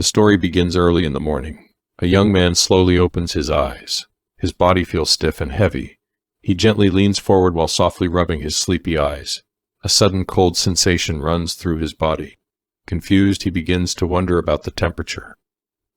The story begins early in the morning. A young man slowly opens his eyes. His body feels stiff and heavy. He gently leans forward while softly rubbing his sleepy eyes. A sudden cold sensation runs through his body. Confused, he begins to wonder about the temperature.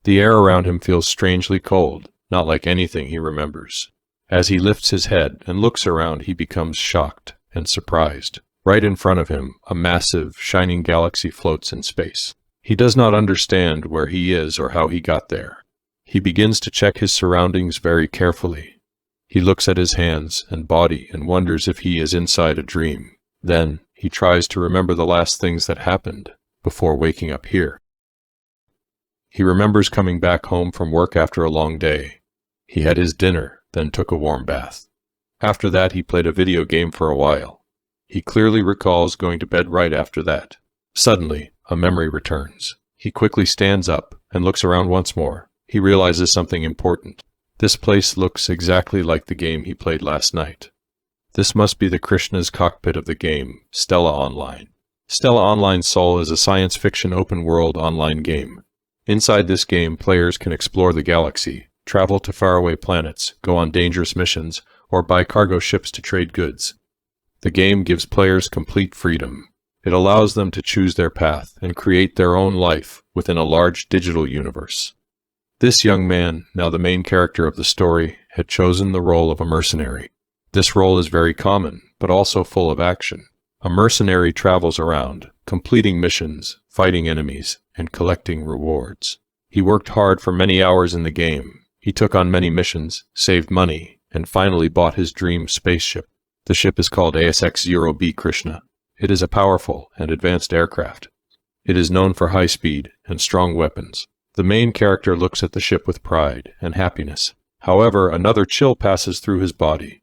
The air around him feels strangely cold, not like anything he remembers. As he lifts his head and looks around, he becomes shocked and surprised. Right in front of him, a massive, shining galaxy floats in space. He does not understand where he is or how he got there. He begins to check his surroundings very carefully. He looks at his hands and body and wonders if he is inside a dream. Then, he tries to remember the last things that happened before waking up here. He remembers coming back home from work after a long day. He had his dinner, then took a warm bath. After that, he played a video game for a while. He clearly recalls going to bed right after that. Suddenly, a memory returns. He quickly stands up and looks around once more. He realizes something important. This place looks exactly like the game he played last night. This must be the Krishna's cockpit of the game, Stella Online. Stella Online Sol is a science fiction open-world online game. Inside this game, players can explore the galaxy, travel to faraway planets, go on dangerous missions, or buy cargo ships to trade goods. The game gives players complete freedom. It allows them to choose their path and create their own life within a large digital universe. This young man, now the main character of the story, had chosen the role of a mercenary. This role is very common, but also full of action. A mercenary travels around, completing missions, fighting enemies, and collecting rewards. He worked hard for many hours in the game. He took on many missions, saved money, and finally bought his dream spaceship. The ship is called ASX-0B Krishna. It is a powerful and advanced aircraft. It is known for high speed and strong weapons. The main character looks at the ship with pride and happiness. However, another chill passes through his body.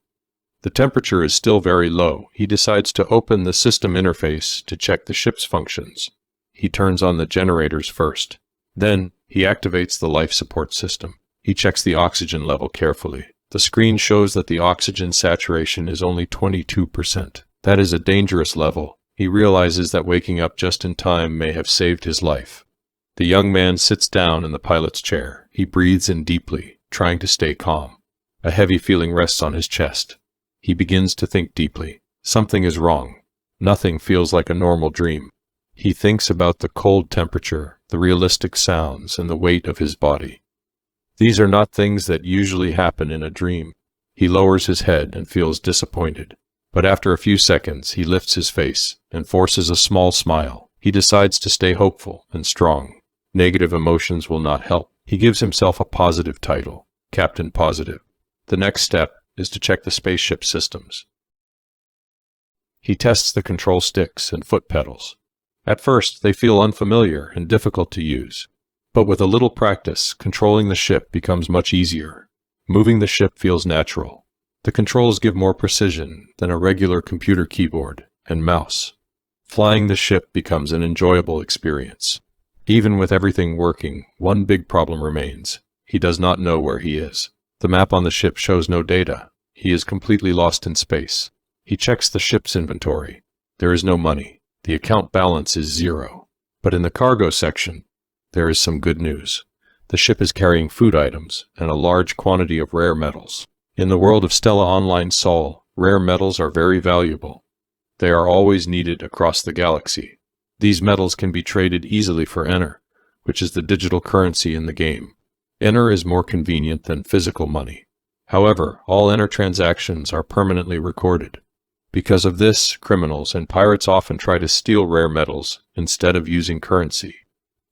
The temperature is still very low. He decides to open the system interface to check the ship's functions. He turns on the generators first. Then, he activates the life support system. He checks the oxygen level carefully. The screen shows that the oxygen saturation is only 22%. That is a dangerous level. He realizes that waking up just in time may have saved his life. The young man sits down in the pilot's chair. He breathes in deeply, trying to stay calm. A heavy feeling rests on his chest. He begins to think deeply. Something is wrong. Nothing feels like a normal dream. He thinks about the cold temperature, the realistic sounds, and the weight of his body. These are not things that usually happen in a dream. He lowers his head and feels disappointed. But after a few seconds, he lifts his face and forces a small smile. He decides to stay hopeful and strong. Negative emotions will not help. He gives himself a positive title, Captain Positive. The next step is to check the spaceship systems. He tests the control sticks and foot pedals. At first, they feel unfamiliar and difficult to use. But with a little practice, controlling the ship becomes much easier. Moving the ship feels natural. The controls give more precision than a regular computer keyboard and mouse. Flying the ship becomes an enjoyable experience. Even with everything working, one big problem remains. He does not know where he is. The map on the ship shows no data. He is completely lost in space. He checks the ship's inventory. There is no money. The account balance is 0. But in the cargo section, there is some good news. The ship is carrying food items and a large quantity of rare metals. In the world of Stella Online Sol, rare metals are very valuable. They are always needed across the galaxy. These metals can be traded easily for Ener, which is the digital currency in the game. Ener is more convenient than physical money. However, all Ener transactions are permanently recorded. Because of this, criminals and pirates often try to steal rare metals instead of using currency.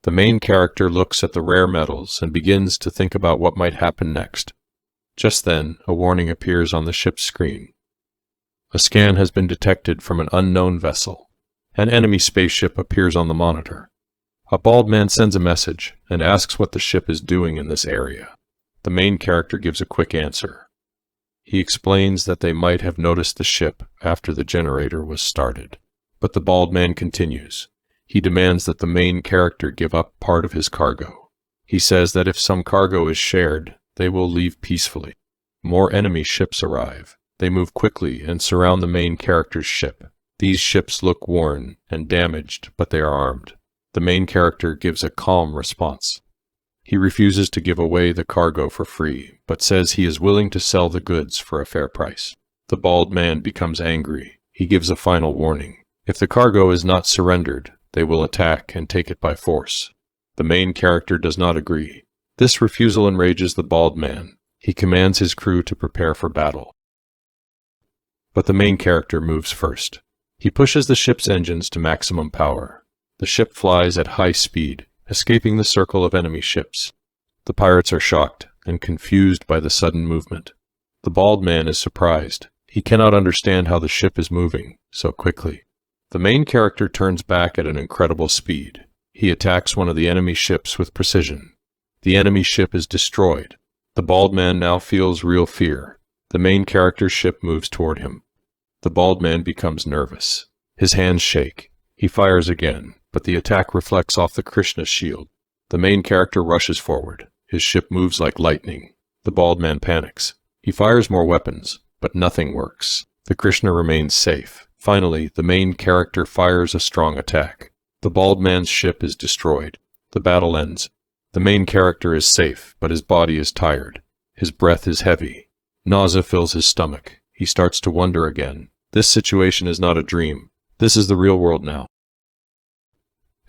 The main character looks at the rare metals and begins to think about what might happen next. Just then, a warning appears on the ship's screen. A scan has been detected from an unknown vessel. An enemy spaceship appears on the monitor. A bald man sends a message and asks what the ship is doing in this area. The main character gives a quick answer. He explains that they might have noticed the ship after the generator was started. But the bald man continues. He demands that the main character give up part of his cargo. He says that if some cargo is shared, they will leave peacefully. More enemy ships arrive. They move quickly and surround the main character's ship. These ships look worn and damaged, but they are armed. The main character gives a calm response. He refuses to give away the cargo for free, but says he is willing to sell the goods for a fair price. The bald man becomes angry. He gives a final warning. If the cargo is not surrendered, they will attack and take it by force. The main character does not agree. This refusal enrages the bald man. He commands his crew to prepare for battle. But the main character moves first. He pushes the ship's engines to maximum power. The ship flies at high speed, escaping the circle of enemy ships. The pirates are shocked and confused by the sudden movement. The bald man is surprised. He cannot understand how the ship is moving so quickly. The main character turns back at an incredible speed. He attacks one of the enemy ships with precision. The enemy ship is destroyed. The bald man now feels real fear. The main character's ship moves toward him. The bald man becomes nervous. His hands shake. He fires again, but the attack reflects off the Krishna's shield. The main character rushes forward. His ship moves like lightning. The bald man panics. He fires more weapons, but nothing works. The Krishna remains safe. Finally, the main character fires a strong attack. The bald man's ship is destroyed. The battle ends. The main character is safe, but his body is tired. His breath is heavy. Nausea fills his stomach. He starts to wonder again. This situation is not a dream. This is the real world now.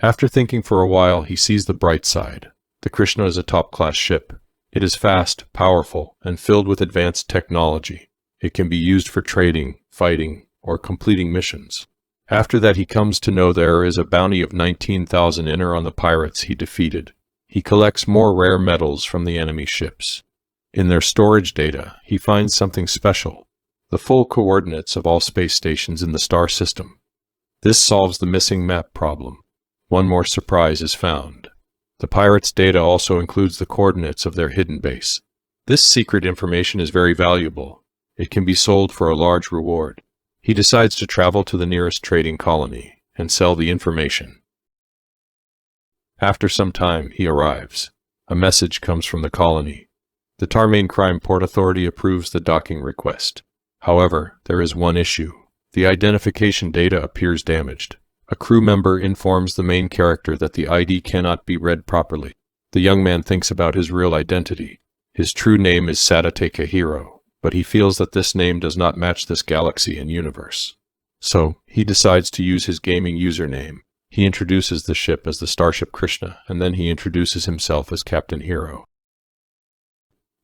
After thinking for a while, he sees the bright side. The Krishna is a top-class ship. It is fast, powerful, and filled with advanced technology. It can be used for trading, fighting, or completing missions. After that, he comes to know there is a bounty of 19,000 inner on the pirates he defeated. He collects more rare metals from the enemy ships. In their storage data, he finds something special: the full coordinates of all space stations in the star system. This solves the missing map problem. One more surprise is found. The pirates' data also includes the coordinates of their hidden base. This secret information is very valuable. It can be sold for a large reward. He decides to travel to the nearest trading colony and sell the information. After some time, he arrives. A message comes from the colony. The Tarmain Crime Port Authority approves the docking request. However, there is one issue. The identification data appears damaged. A crew member informs the main character that the ID cannot be read properly. The young man thinks about his real identity. His true name is Sadatake Hiro, but he feels that this name does not match this galaxy and universe. So, he decides to use his gaming username. He introduces the ship as the Starship Krishna, and then he introduces himself as Captain Hiro.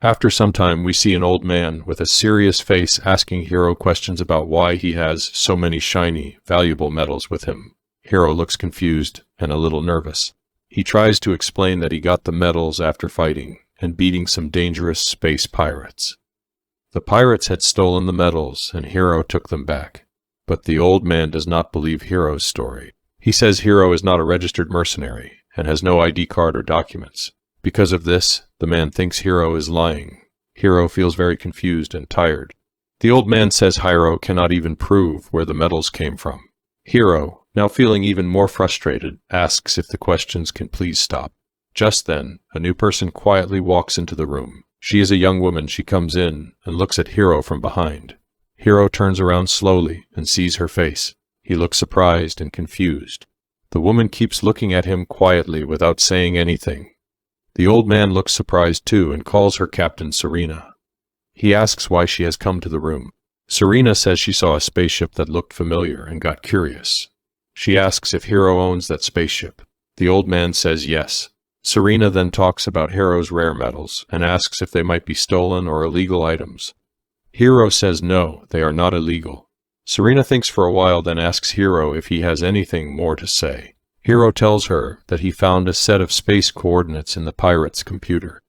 After some time, we see an old man with a serious face asking Hiro questions about why he has so many shiny, valuable metals with him. Hiro looks confused and a little nervous. He tries to explain that he got the metals after fighting and beating some dangerous space pirates. The pirates had stolen the metals and Hiro took them back. But the old man does not believe Hiro's story. He says Hiro is not a registered mercenary and has no ID card or documents. Because of this, the man thinks Hiro is lying. Hiro feels very confused and tired. The old man says Hiro cannot even prove where the metals came from. Hiro, now feeling even more frustrated, asks if the questions can please stop. Just then, a new person quietly walks into the room. She is a young woman. She comes in and looks at Hiro from behind. Hiro turns around slowly and sees her face. He looks surprised and confused. The woman keeps looking at him quietly without saying anything. The old man looks surprised too and calls her Captain Serena. He asks why she has come to the room. Serena says she saw a spaceship that looked familiar and got curious. She asks if Hiro owns that spaceship. The old man says yes. Serena then talks about Hiro's rare metals and asks if they might be stolen or illegal items. Hiro says no, they are not illegal. Serena thinks for a while, then asks Hiro if he has anything more to say. Hiro tells her that he found a set of space coordinates in the pirate's computer.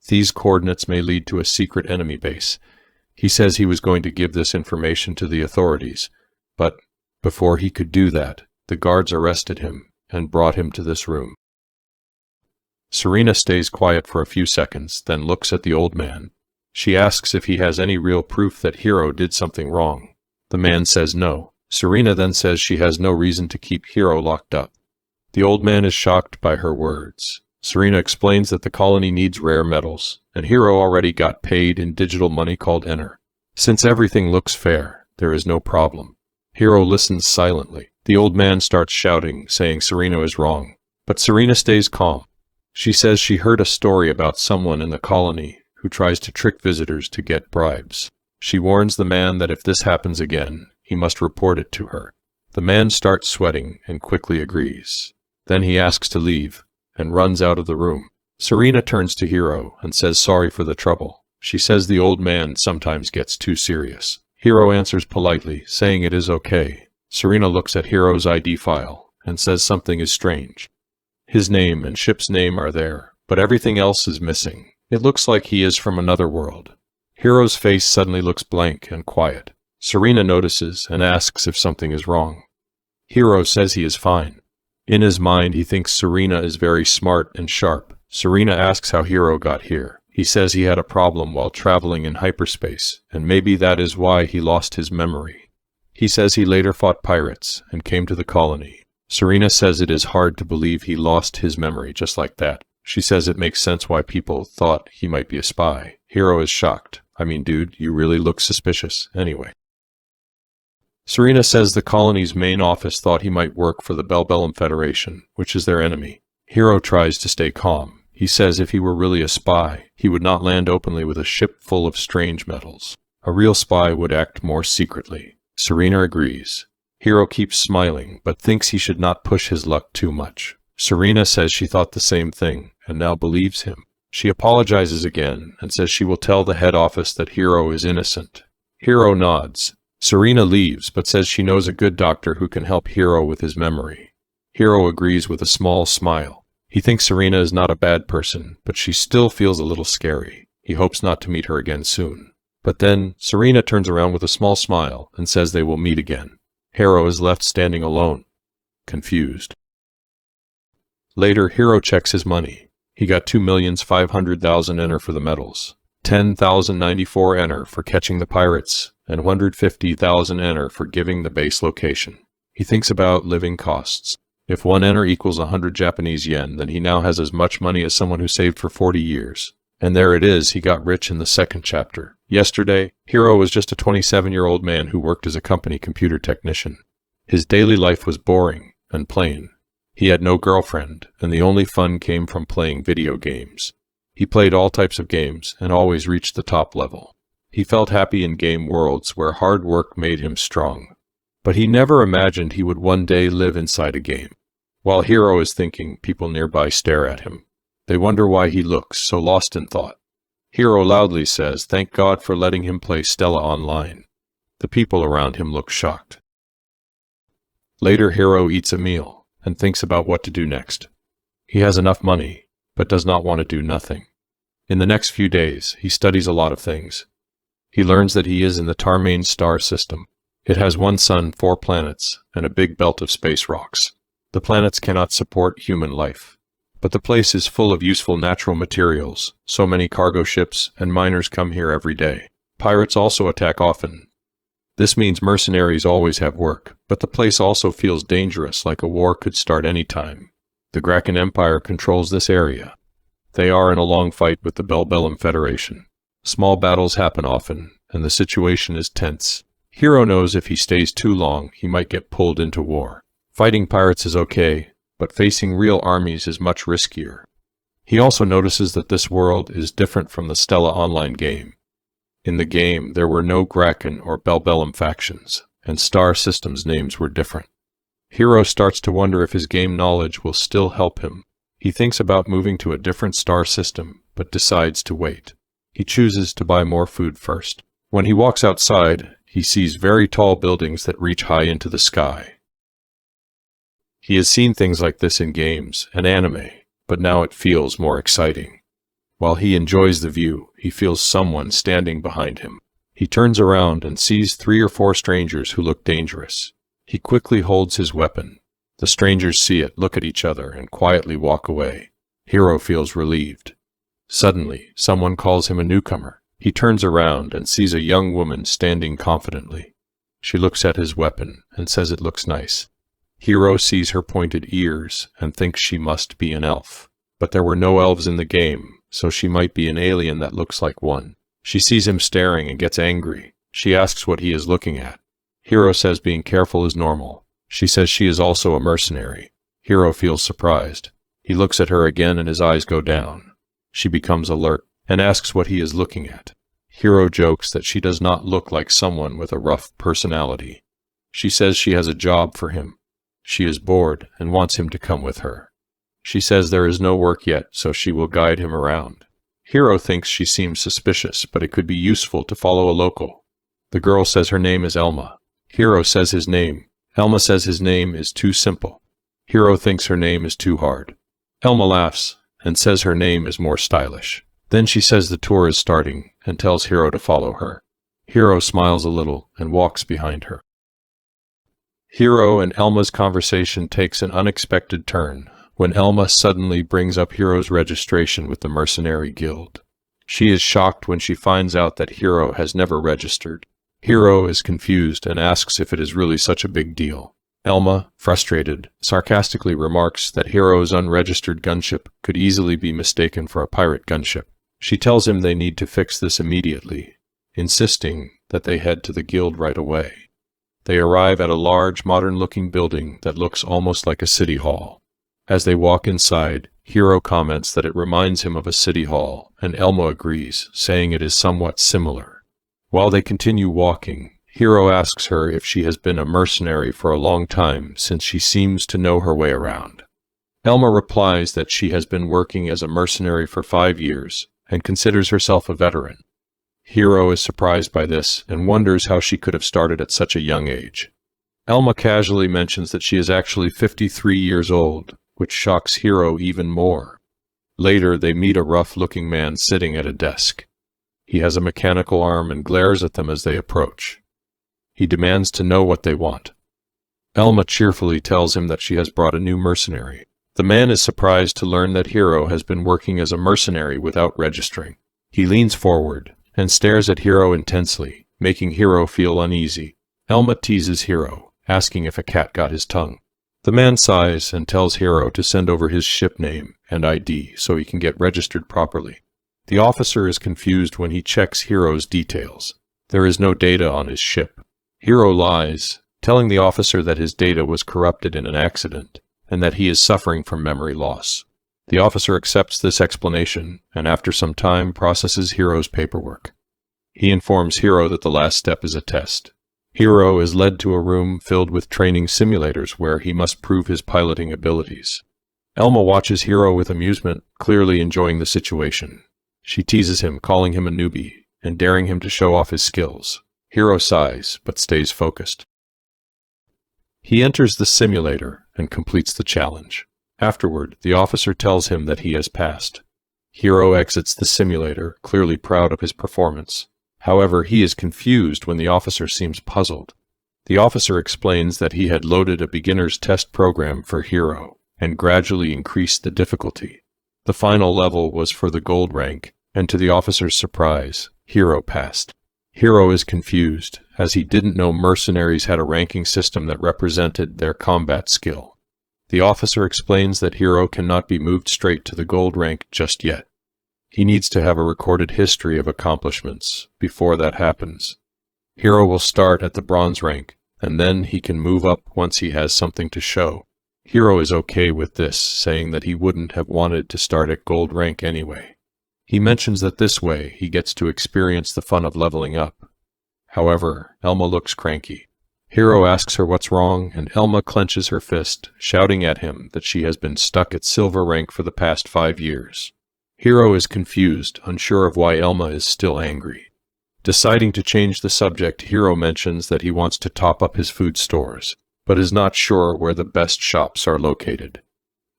These coordinates may lead to a secret enemy base. He says he was going to give this information to the authorities, but before he could do that, the guards arrested him and brought him to this room. Serena stays quiet for a few seconds, then looks at the old man. She asks if he has any real proof that Hiro did something wrong. The man says no. Serena then says she has no reason to keep Hiro locked up. The old man is shocked by her words. Serena explains that the colony needs rare metals, and Hiro already got paid in digital money called Ener. Since everything looks fair, there is no problem. Hiro listens silently. The old man starts shouting, saying Serena is wrong. But Serena stays calm. She says she heard a story about someone in the colony who tries to trick visitors to get bribes. She warns the man that if this happens again, he must report it to her. The man starts sweating and quickly agrees. Then he asks to leave and runs out of the room. Serena turns to Hiro and says sorry for the trouble. She says the old man sometimes gets too serious. Hiro answers politely, saying it is okay. Serena looks at Hiro's ID file and says something is strange. His name and ship's name are there, but everything else is missing. It looks like he is from another world. Hiro's face suddenly looks blank and quiet. Serena notices and asks if something is wrong. Hiro says he is fine. In his mind, he thinks Serena is very smart and sharp. Serena asks how Hiro got here. He says he had a problem while traveling in hyperspace, and maybe that is why he lost his memory. He says he later fought pirates and came to the colony. Serena says it is hard to believe he lost his memory just like that. She says it makes sense why people thought he might be a spy. Hiro is shocked. I mean, dude, you really look suspicious anyway. Serena says the colony's main office thought he might work for the Bellbellum Federation, which is their enemy. Hiro tries to stay calm. He says if he were really a spy, he would not land openly with a ship full of strange metals. A real spy would act more secretly. Serena agrees. Hiro keeps smiling, but thinks he should not push his luck too much. Serena says she thought the same thing, and now believes him. She apologizes again, and says she will tell the head office that Hiro is innocent. Hiro nods. Serena leaves, but says she knows a good doctor who can help Hiro with his memory. Hiro agrees with a small smile. He thinks Serena is not a bad person, but she still feels a little scary. He hopes not to meet her again soon. But then, Serena turns around with a small smile and says they will meet again. Hiro is left standing alone, confused. Later, Hiro checks his money. He got 2,500,000 Ener for the medals, 10,094 Ener for catching the pirates, and 150,000 Ener for giving the base location. He thinks about living costs. If 1 Ener equals 100 Japanese yen, then he now has as much money as someone who saved for 40 years. And there it is, he got rich in the second chapter. Yesterday, Hiro was just a 27-year-old man who worked as a company computer technician. His daily life was boring and plain. He had no girlfriend, and the only fun came from playing video games. He played all types of games and always reached the top level. He felt happy in game worlds where hard work made him strong. But he never imagined he would one day live inside a game. While Hiro is thinking, people nearby stare at him. They wonder why he looks so lost in thought. Hiro loudly says, "Thank God for letting him play Stella online." The people around him look shocked. Later, Hiro eats a meal and thinks about what to do next. He has enough money, but does not want to do nothing. In the next few days, he studies a lot of things. He learns that he is in the Tarmain star system. It has 1 sun, 4 planets, and a big belt of space rocks. The planets cannot support human life. But the place is full of useful natural materials. So many cargo ships and miners come here every day. Pirates also attack often. This means mercenaries always have work, but the place also feels dangerous, like a war could start any time. The Graken Empire controls this area. They are in a long fight with the Bellbellum Federation. Small battles happen often, and the situation is tense. Hiro knows if he stays too long, he might get pulled into war. Fighting pirates is okay, but facing real armies is much riskier. He also notices that this world is different from the Stella Online game. In the game, there were no Graken or Bellbellum factions, and star systems' names were different. Hiro starts to wonder if his game knowledge will still help him. He thinks about moving to a different star system, but decides to wait. He chooses to buy more food first. When he walks outside, he sees very tall buildings that reach high into the sky. He has seen things like this in games and anime, but now it feels more exciting. While he enjoys the view, he feels someone standing behind him. He turns around and sees 3 or 4 strangers who look dangerous. He quickly holds his weapon. The strangers see it, look at each other, and quietly walk away. Hiro feels relieved. Suddenly, someone calls him a newcomer. He turns around and sees a young woman standing confidently. She looks at his weapon and says it looks nice. Hiro sees her pointed ears and thinks she must be an elf. But there were no elves in the game, so she might be an alien that looks like one. She sees him staring and gets angry. She asks what he is looking at. Hiro says being careful is normal. She says she is also a mercenary. Hiro feels surprised. He looks at her again and his eyes go down. She becomes alert and asks what he is looking at. Hiro jokes that she does not look like someone with a rough personality. She says she has a job for him. She is bored and wants him to come with her. She says there is no work yet, so she will guide him around. Hiro thinks she seems suspicious, but it could be useful to follow a local. The girl says her name is Elma. Hiro says his name. Elma says his name is too simple. Hiro thinks her name is too hard. Elma laughs and says her name is more stylish. Then she says the tour is starting and tells Hiro to follow her. Hiro smiles a little and walks behind her. Hiro and Elma's conversation takes an unexpected turn when Elma suddenly brings up Hiro's registration with the Mercenary Guild. She is shocked when she finds out that Hiro has never registered. Hiro is confused and asks if it is really such a big deal. Elma, frustrated, sarcastically remarks that Hiro's unregistered gunship could easily be mistaken for a pirate gunship. She tells him they need to fix this immediately, insisting that they head to the guild right away. They arrive at a large, modern-looking building that looks almost like a city hall. As they walk inside, Hiro comments that it reminds him of a city hall, and Elma agrees, saying it is somewhat similar. While they continue walking, Hiro asks her if she has been a mercenary for a long time, since she seems to know her way around. Elma replies that she has been working as a mercenary for 5 years, and considers herself a veteran. Hiro is surprised by this, and wonders how she could have started at such a young age. Elma casually mentions that she is actually 53 years old, which shocks Hiro even more. Later, they meet a rough-looking man sitting at a desk. He has a mechanical arm and glares at them as they approach. He demands to know what they want. Elma cheerfully tells him that she has brought a new mercenary. The man is surprised to learn that Hiro has been working as a mercenary without registering. He leans forward and stares at Hiro intensely, making Hiro feel uneasy. Elma teases Hiro, asking if a cat got his tongue. The man sighs and tells Hiro to send over his ship name and ID so he can get registered properly. The officer is confused when he checks Hiro's details. There is no data on his ship. Hiro lies, telling the officer that his data was corrupted in an accident, and that he is suffering from memory loss. The officer accepts this explanation, and after some time processes Hiro's paperwork. He informs Hiro that the last step is a test. Hiro is led to a room filled with training simulators where he must prove his piloting abilities. Elma watches Hiro with amusement, clearly enjoying the situation. She teases him, calling him a newbie, and daring him to show off his skills. Hiro sighs, but stays focused. He enters the simulator and completes the challenge. Afterward, the officer tells him that he has passed. Hiro exits the simulator, clearly proud of his performance. However, he is confused when the officer seems puzzled. The officer explains that he had loaded a beginner's test program for Hiro, and gradually increased the difficulty. The final level was for the gold rank, and to the officer's surprise, Hiro passed. Hiro is confused, as he didn't know mercenaries had a ranking system that represented their combat skill. The officer explains that Hiro cannot be moved straight to the gold rank just yet. He needs to have a recorded history of accomplishments before that happens. Hiro will start at the bronze rank, and then he can move up once he has something to show. Hiro is okay with this, saying that he wouldn't have wanted to start at gold rank anyway. He mentions that this way he gets to experience the fun of leveling up. However, Elma looks cranky. Hiro asks her what's wrong, and Elma clenches her fist, shouting at him that she has been stuck at silver rank for the past 5 years. Hiro is confused, unsure of why Elma is still angry. Deciding to change the subject, Hiro mentions that he wants to top up his food stores, but is not sure where the best shops are located.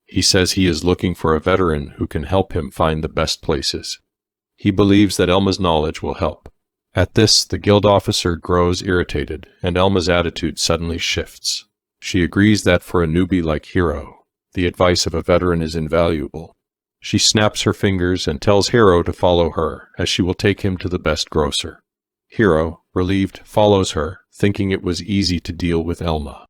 He says he is looking for a veteran who can help him find the best places. He believes that Elma's knowledge will help. At this, the guild officer grows irritated, and Elma's attitude suddenly shifts. She agrees that for a newbie like Hiro, the advice of a veteran is invaluable. She snaps her fingers and tells Hiro to follow her, as she will take him to the best grocer. Hiro, relieved, follows her, thinking it was easy to deal with Elma.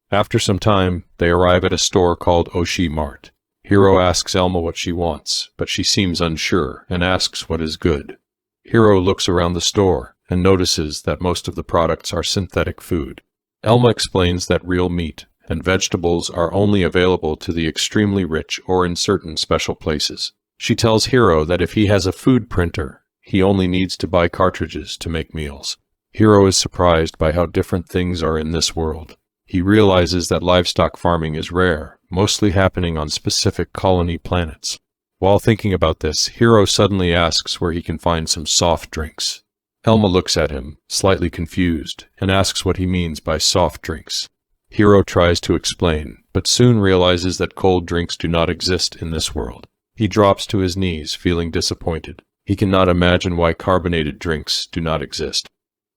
After some time, they arrive at a store called Oshi Mart. Hiro asks Elma what she wants, but she seems unsure and asks what is good. Hiro looks around the store and notices that most of the products are synthetic food. Elma explains that real meat and vegetables are only available to the extremely rich or in certain special places. She tells Hiro that if he has a food printer, he only needs to buy cartridges to make meals. Hiro is surprised by how different things are in this world. He realizes that livestock farming is rare, mostly happening on specific colony planets. While thinking about this, Hiro suddenly asks where he can find some soft drinks. Elma looks at him, slightly confused, and asks what he means by soft drinks. Hiro tries to explain, but soon realizes that cold drinks do not exist in this world. He drops to his knees, feeling disappointed. He cannot imagine why carbonated drinks do not exist.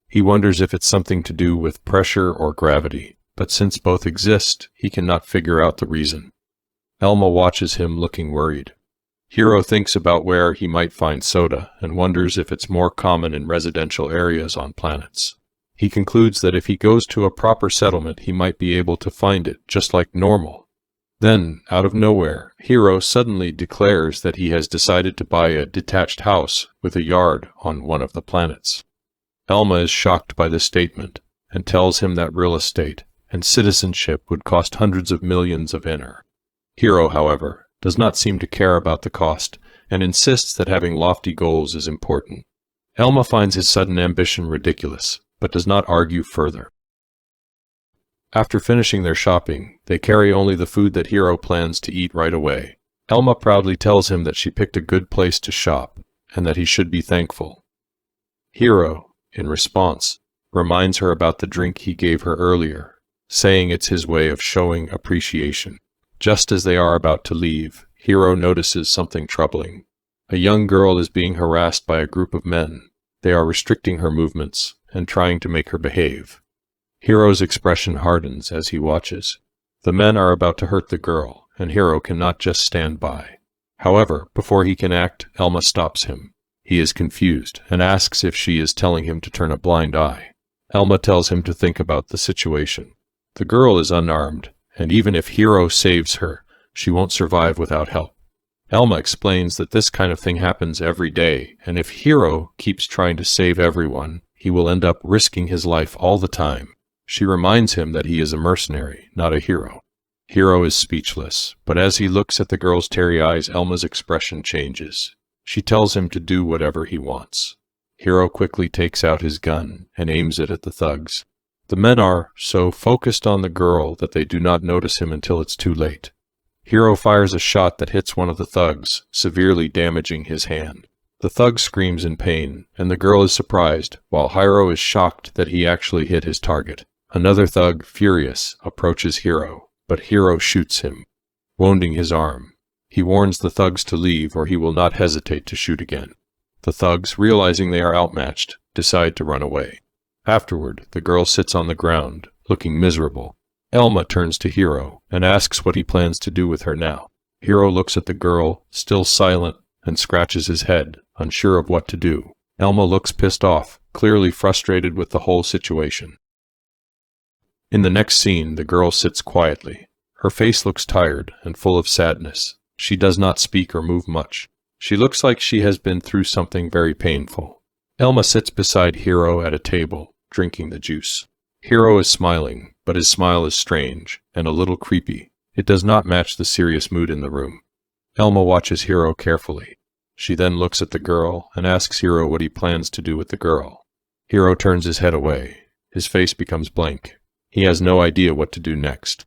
He wonders if it's something to do with pressure or gravity, but since both exist, he cannot figure out the reason. Elma watches him, looking worried. Hiro thinks about where he might find soda and wonders if it's more common in residential areas on planets. He concludes that if he goes to a proper settlement, he might be able to find it just like normal. Then, out of nowhere, Hiro suddenly declares that he has decided to buy a detached house with a yard on one of the planets. Elma is shocked by this statement and tells him that real estate and citizenship would cost hundreds of millions of INR. Hiro, however, does not seem to care about the cost and insists that having lofty goals is important. Elma finds his sudden ambition ridiculous, but does not argue further. After finishing their shopping, they carry only the food that Hiro plans to eat right away. Elma proudly tells him that she picked a good place to shop and that he should be thankful. Hiro, in response, reminds her about the drink he gave her earlier, saying it's his way of showing appreciation. Just as they are about to leave, Hiro notices something troubling. A young girl is being harassed by a group of men. They are restricting her movements and trying to make her behave. Hiro's expression hardens as he watches. The men are about to hurt the girl, and Hiro cannot just stand by. However, before he can act, Elma stops him. He is confused and asks if she is telling him to turn a blind eye. Elma tells him to think about the situation. The girl is unarmed, and even if Hiro saves her, she won't survive without help. Elma explains that this kind of thing happens every day, and if Hiro keeps trying to save everyone, he will end up risking his life all the time. She reminds him that he is a mercenary, not a hero. Hiro is speechless, but as he looks at the girl's teary eyes, Elma's expression changes. She tells him to do whatever he wants. Hiro quickly takes out his gun and aims it at the thugs. The men are so focused on the girl that they do not notice him until it's too late. Hiro fires a shot that hits one of the thugs, severely damaging his hand. The thug screams in pain, and the girl is surprised, while Hiro is shocked that he actually hit his target. Another thug, furious, approaches Hiro, but Hiro shoots him, wounding his arm. He warns the thugs to leave or he will not hesitate to shoot again. The thugs, realizing they are outmatched, decide to run away. Afterward, the girl sits on the ground, looking miserable. Elma turns to Hiro and asks what he plans to do with her now. Hiro looks at the girl, still silent, and scratches his head, unsure of what to do. Elma looks pissed off, clearly frustrated with the whole situation. In the next scene, the girl sits quietly. Her face looks tired and full of sadness. She does not speak or move much. She looks like she has been through something very painful. Elma sits beside Hiro at a table, drinking the juice. Hiro is smiling, but his smile is strange and a little creepy. It does not match the serious mood in the room. Elma watches Hiro carefully. She then looks at the girl and asks Hiro what he plans to do with the girl. Hiro turns his head away. His face becomes blank. He has no idea what to do next.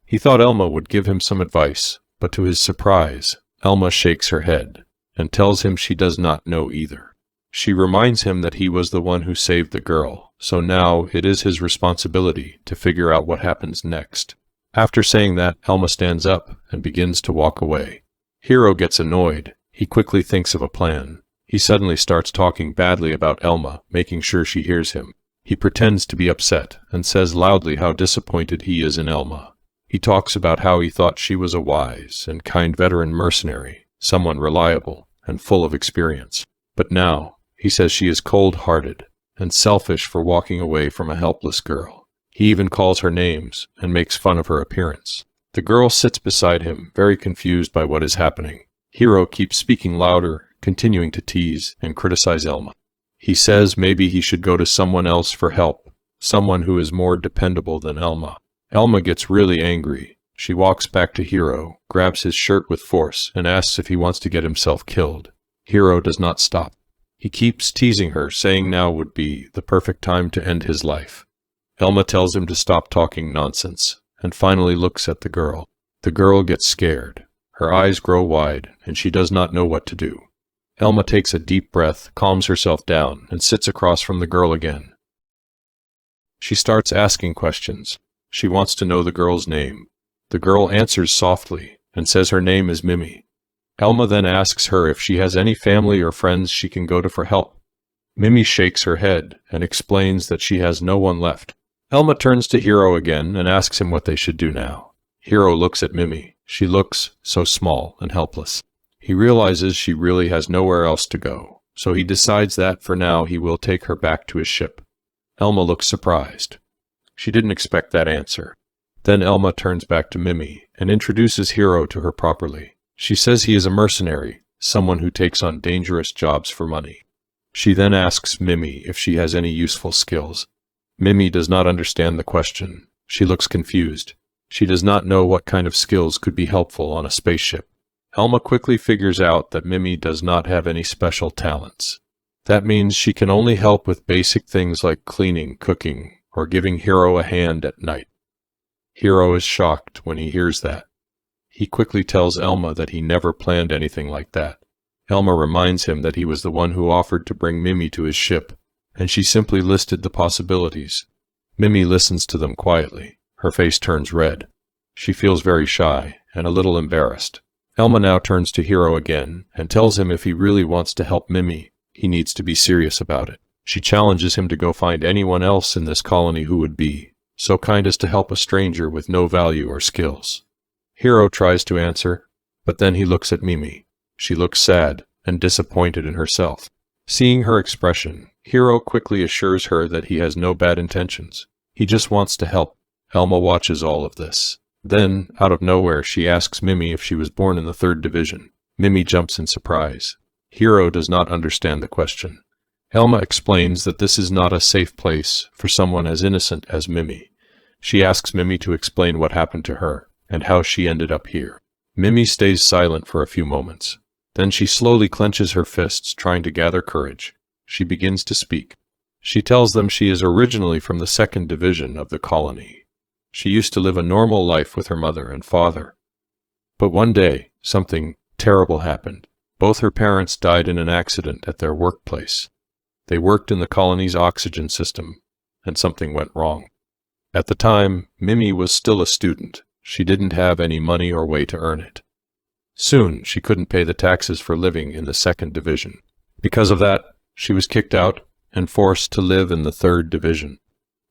He thought Elma would give him some advice, but to his surprise, Elma shakes her head and tells him she does not know either. She reminds him that he was the one who saved the girl, so now it is his responsibility to figure out what happens next. After saying that, Elma stands up and begins to walk away. Hiro gets annoyed. He quickly thinks of a plan. He suddenly starts talking badly about Elma, making sure she hears him. He pretends to be upset and says loudly how disappointed he is in Elma. He talks about how he thought she was a wise and kind veteran mercenary, someone reliable and full of experience. But now, he says she is cold-hearted and selfish for walking away from a helpless girl. He even calls her names and makes fun of her appearance. The girl sits beside him, very confused by what is happening. Hiro keeps speaking louder, continuing to tease and criticize Elma. He says maybe he should go to someone else for help, someone who is more dependable than Elma. Elma gets really angry. She walks back to Hiro, grabs his shirt with force, and asks if he wants to get himself killed. Hiro does not stop. He keeps teasing her, saying now would be the perfect time to end his life. Elma tells him to stop talking nonsense, and finally looks at the girl. The girl gets scared. Her eyes grow wide, and she does not know what to do. Elma takes a deep breath, calms herself down, and sits across from the girl again. She starts asking questions. She wants to know the girl's name. The girl answers softly, and says her name is Mimi. Elma then asks her if she has any family or friends she can go to for help. Mimi shakes her head, and explains that she has no one left. Elma turns to Hiro again, and asks him what they should do now. Hiro looks at Mimi. She looks so small and helpless. He realizes she really has nowhere else to go, so he decides that for now he will take her back to his ship. Elma looks surprised. She didn't expect that answer. Then Elma turns back to Mimi and introduces Hiro to her properly. She says he is a mercenary, someone who takes on dangerous jobs for money. She then asks Mimi if she has any useful skills. Mimi does not understand the question. She looks confused. She does not know what kind of skills could be helpful on a spaceship. Elma quickly figures out that Mimi does not have any special talents. That means she can only help with basic things like cleaning, cooking, or giving Hiro a hand at night. Hiro is shocked when he hears that. He quickly tells Elma that he never planned anything like that. Elma reminds him that he was the one who offered to bring Mimi to his ship, and she simply listed the possibilities. Mimi listens to them quietly. Her face turns red. She feels very shy and a little embarrassed. Elma now turns to Hiro again and tells him if he really wants to help Mimi, he needs to be serious about it. She challenges him to go find anyone else in this colony who would be so kind as to help a stranger with no value or skills. Hiro tries to answer, but then he looks at Mimi. She looks sad and disappointed in herself. Seeing her expression, Hiro quickly assures her that he has no bad intentions. He just wants to help. Elma watches all of this. Then, out of nowhere, she asks Mimi if she was born in the 3rd Division. Mimi jumps in surprise. Hiro does not understand the question. Elma explains that this is not a safe place for someone as innocent as Mimi. She asks Mimi to explain what happened to her and how she ended up here. Mimi stays silent for a few moments. Then she slowly clenches her fists, trying to gather courage. She begins to speak. She tells them she is originally from the 2nd Division of the colony. She used to live a normal life with her mother and father. But one day, something terrible happened. Both her parents died in an accident at their workplace. They worked in the colony's oxygen system, and something went wrong. At the time, Mimi was still a student. She didn't have any money or way to earn it. Soon, she couldn't pay the taxes for living in the 2nd Division. Because of that, she was kicked out and forced to live in the 3rd Division.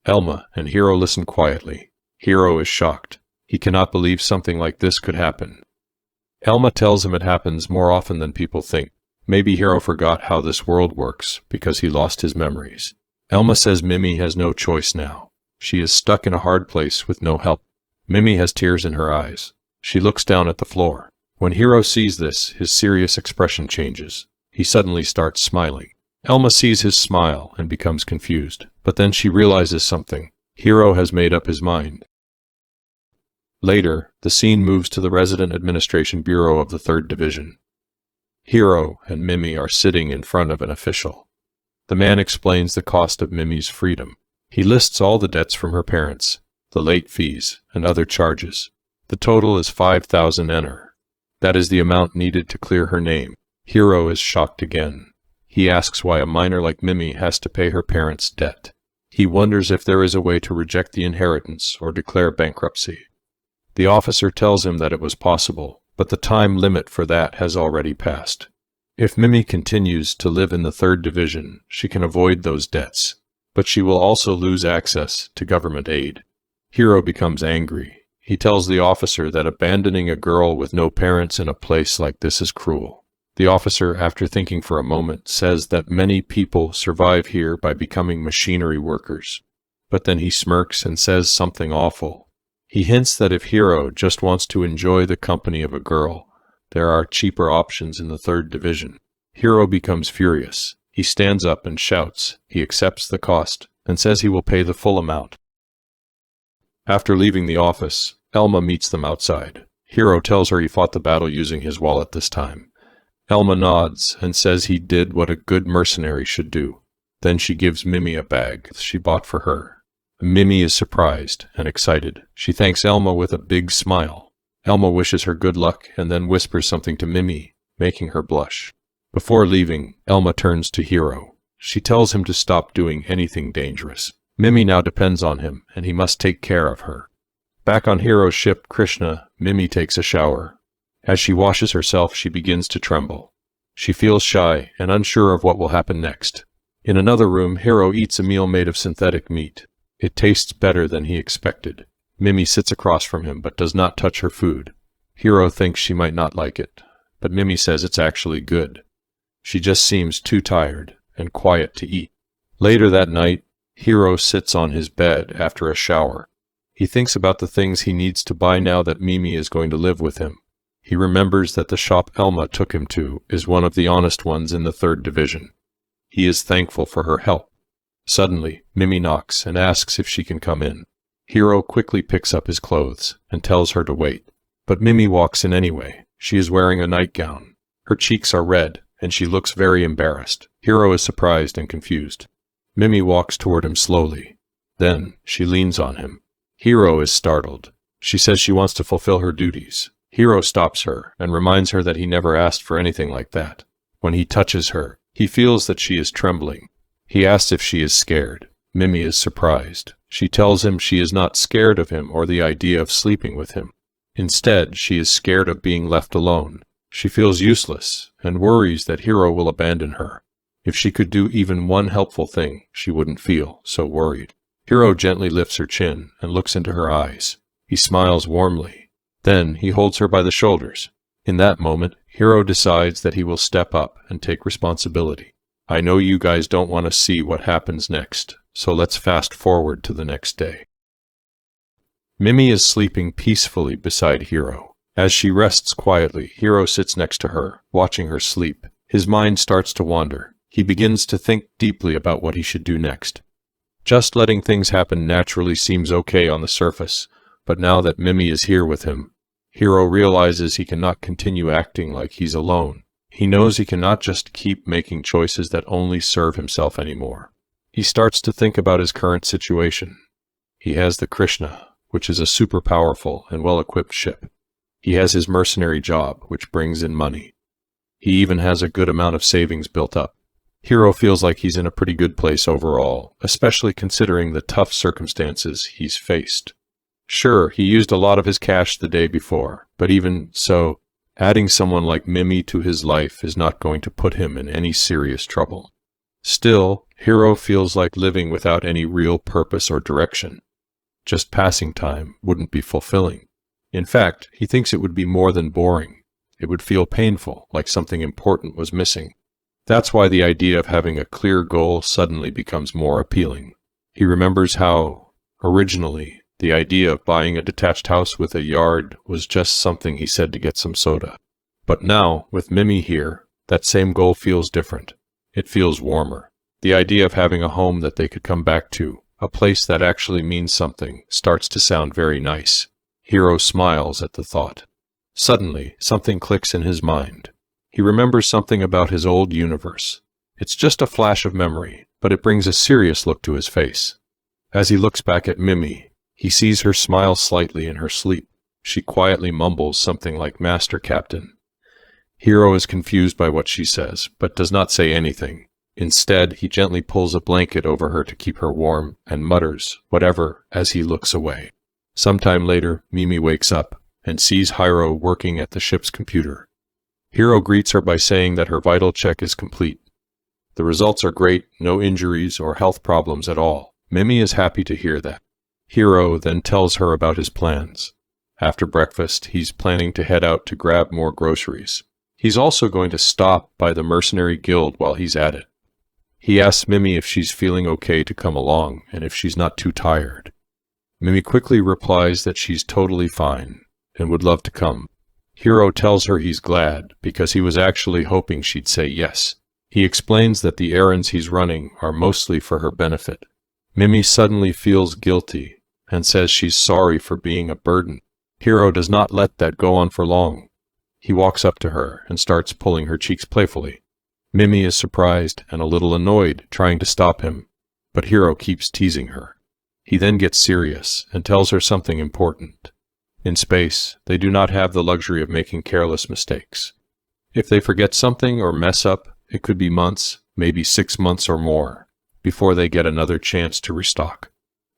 Elma and Hiro listen quietly. Hiro is shocked. He cannot believe something like this could happen. Elma tells him it happens more often than people think. Maybe Hiro forgot how this world works because he lost his memories. Elma says Mimi has no choice now. She is stuck in a hard place with no help. Mimi has tears in her eyes. She looks down at the floor. When Hiro sees this, his serious expression changes. He suddenly starts smiling. Elma sees his smile and becomes confused, but then she realizes something. Hiro has made up his mind. Later, the scene moves to the Resident Administration Bureau of the 3rd Division. Hiro and Mimi are sitting in front of an official. The man explains the cost of Mimi's freedom. He lists all the debts from her parents, the late fees, and other charges. The total is 5,000 ener. That is the amount needed to clear her name. Hiro is shocked again. He asks why a minor like Mimi has to pay her parents' debt. He wonders if there is a way to reject the inheritance or declare bankruptcy. The officer tells him that it was possible, but the time limit for that has already passed. If Mimi continues to live in the 3rd Division, she can avoid those debts, but she will also lose access to government aid. Hiro becomes angry. He tells the officer that abandoning a girl with no parents in a place like this is cruel. The officer, after thinking for a moment, says that many people survive here by becoming machinery workers. But then he smirks and says something awful. He hints that if Hiro just wants to enjoy the company of a girl, there are cheaper options in the 3rd Division. Hiro becomes furious. He stands up and shouts. He accepts the cost, and says he will pay the full amount. After leaving the office, Elma meets them outside. Hiro tells her he fought the battle using his wallet this time. Elma nods and says he did what a good mercenary should do. Then she gives Mimi a bag she bought for her. Mimi is surprised and excited. She thanks Elma with a big smile. Elma wishes her good luck and then whispers something to Mimi, making her blush. Before leaving, Elma turns to Hiro. She tells him to stop doing anything dangerous. Mimi now depends on him, and he must take care of her. Back on Hiro's ship, Krishna, Mimi takes a shower. As she washes herself, she begins to tremble. She feels shy and unsure of what will happen next. In another room, Hiro eats a meal made of synthetic meat. It tastes better than he expected. Mimi sits across from him but does not touch her food. Hiro thinks she might not like it, but Mimi says it's actually good. She just seems too tired and quiet to eat. Later that night, Hiro sits on his bed after a shower. He thinks about the things he needs to buy now that Mimi is going to live with him. He remembers that the shop Elma took him to is one of the honest ones in the 3rd Division. He is thankful for her help. Suddenly, Mimi knocks and asks if she can come in. Hiro quickly picks up his clothes and tells her to wait. But Mimi walks in anyway. She is wearing a nightgown. Her cheeks are red, and she looks very embarrassed. Hiro is surprised and confused. Mimi walks toward him slowly. Then, she leans on him. Hiro is startled. She says she wants to fulfill her duties. Hiro stops her and reminds her that he never asked for anything like that. When he touches her, he feels that she is trembling. He asks if she is scared. Mimi is surprised. She tells him she is not scared of him or the idea of sleeping with him. Instead, she is scared of being left alone. She feels useless and worries that Hiro will abandon her. If she could do even one helpful thing, she wouldn't feel so worried. Hiro gently lifts her chin and looks into her eyes. He smiles warmly. Then he holds her by the shoulders. In that moment, Hiro decides that he will step up and take responsibility. I know you guys don't want to see what happens next, so let's fast forward to the next day. Mimi is sleeping peacefully beside Hiro. As she rests quietly, Hiro sits next to her, watching her sleep. His mind starts to wander. He begins to think deeply about what he should do next. Just letting things happen naturally seems okay on the surface, but now that Mimi is here with him, Hiro realizes he cannot continue acting like he's alone. He knows he cannot just keep making choices that only serve himself anymore. He starts to think about his current situation. He has the Krishna, which is a super powerful and well-equipped ship. He has his mercenary job, which brings in money. He even has a good amount of savings built up. Hiro feels like he's in a pretty good place overall, especially considering the tough circumstances he's faced. Sure, he used a lot of his cash the day before, but even so, adding someone like Mimi to his life is not going to put him in any serious trouble. Still, Hiro feels like living without any real purpose or direction. Just passing time wouldn't be fulfilling. In fact, he thinks it would be more than boring. It would feel painful, like something important was missing. That's why the idea of having a clear goal suddenly becomes more appealing. He remembers how, originally, the idea of buying a detached house with a yard was just something he said to get some soda. But now, with Mimi here, that same goal feels different. It feels warmer. The idea of having a home that they could come back to, a place that actually means something, starts to sound very nice. Hiro smiles at the thought. Suddenly, something clicks in his mind. He remembers something about his old universe. It's just a flash of memory, but it brings a serious look to his face. As he looks back at Mimi, he sees her smile slightly in her sleep. She quietly mumbles something like "Master Captain." Hiro is confused by what she says, but does not say anything. Instead, he gently pulls a blanket over her to keep her warm and mutters, whatever, as he looks away. Sometime later, Mimi wakes up and sees Hiro working at the ship's computer. Hiro greets her by saying that her vital check is complete. The results are great, no injuries or health problems at all. Mimi is happy to hear that. Hiro then tells her about his plans. After breakfast, he's planning to head out to grab more groceries. He's also going to stop by the Mercenary Guild while he's at it. He asks Mimi if she's feeling okay to come along and if she's not too tired. Mimi quickly replies that she's totally fine and would love to come. Hiro tells her he's glad because he was actually hoping she'd say yes. He explains that the errands he's running are mostly for her benefit. Mimi suddenly feels guilty and says she's sorry for being a burden. Hiro does not let that go on for long. He walks up to her and starts pulling her cheeks playfully. Mimi is surprised and a little annoyed, trying to stop him, but Hiro keeps teasing her. He then gets serious and tells her something important. In space, they do not have the luxury of making careless mistakes. If they forget something or mess up, it could be months, maybe 6 months or more, before they get another chance to restock.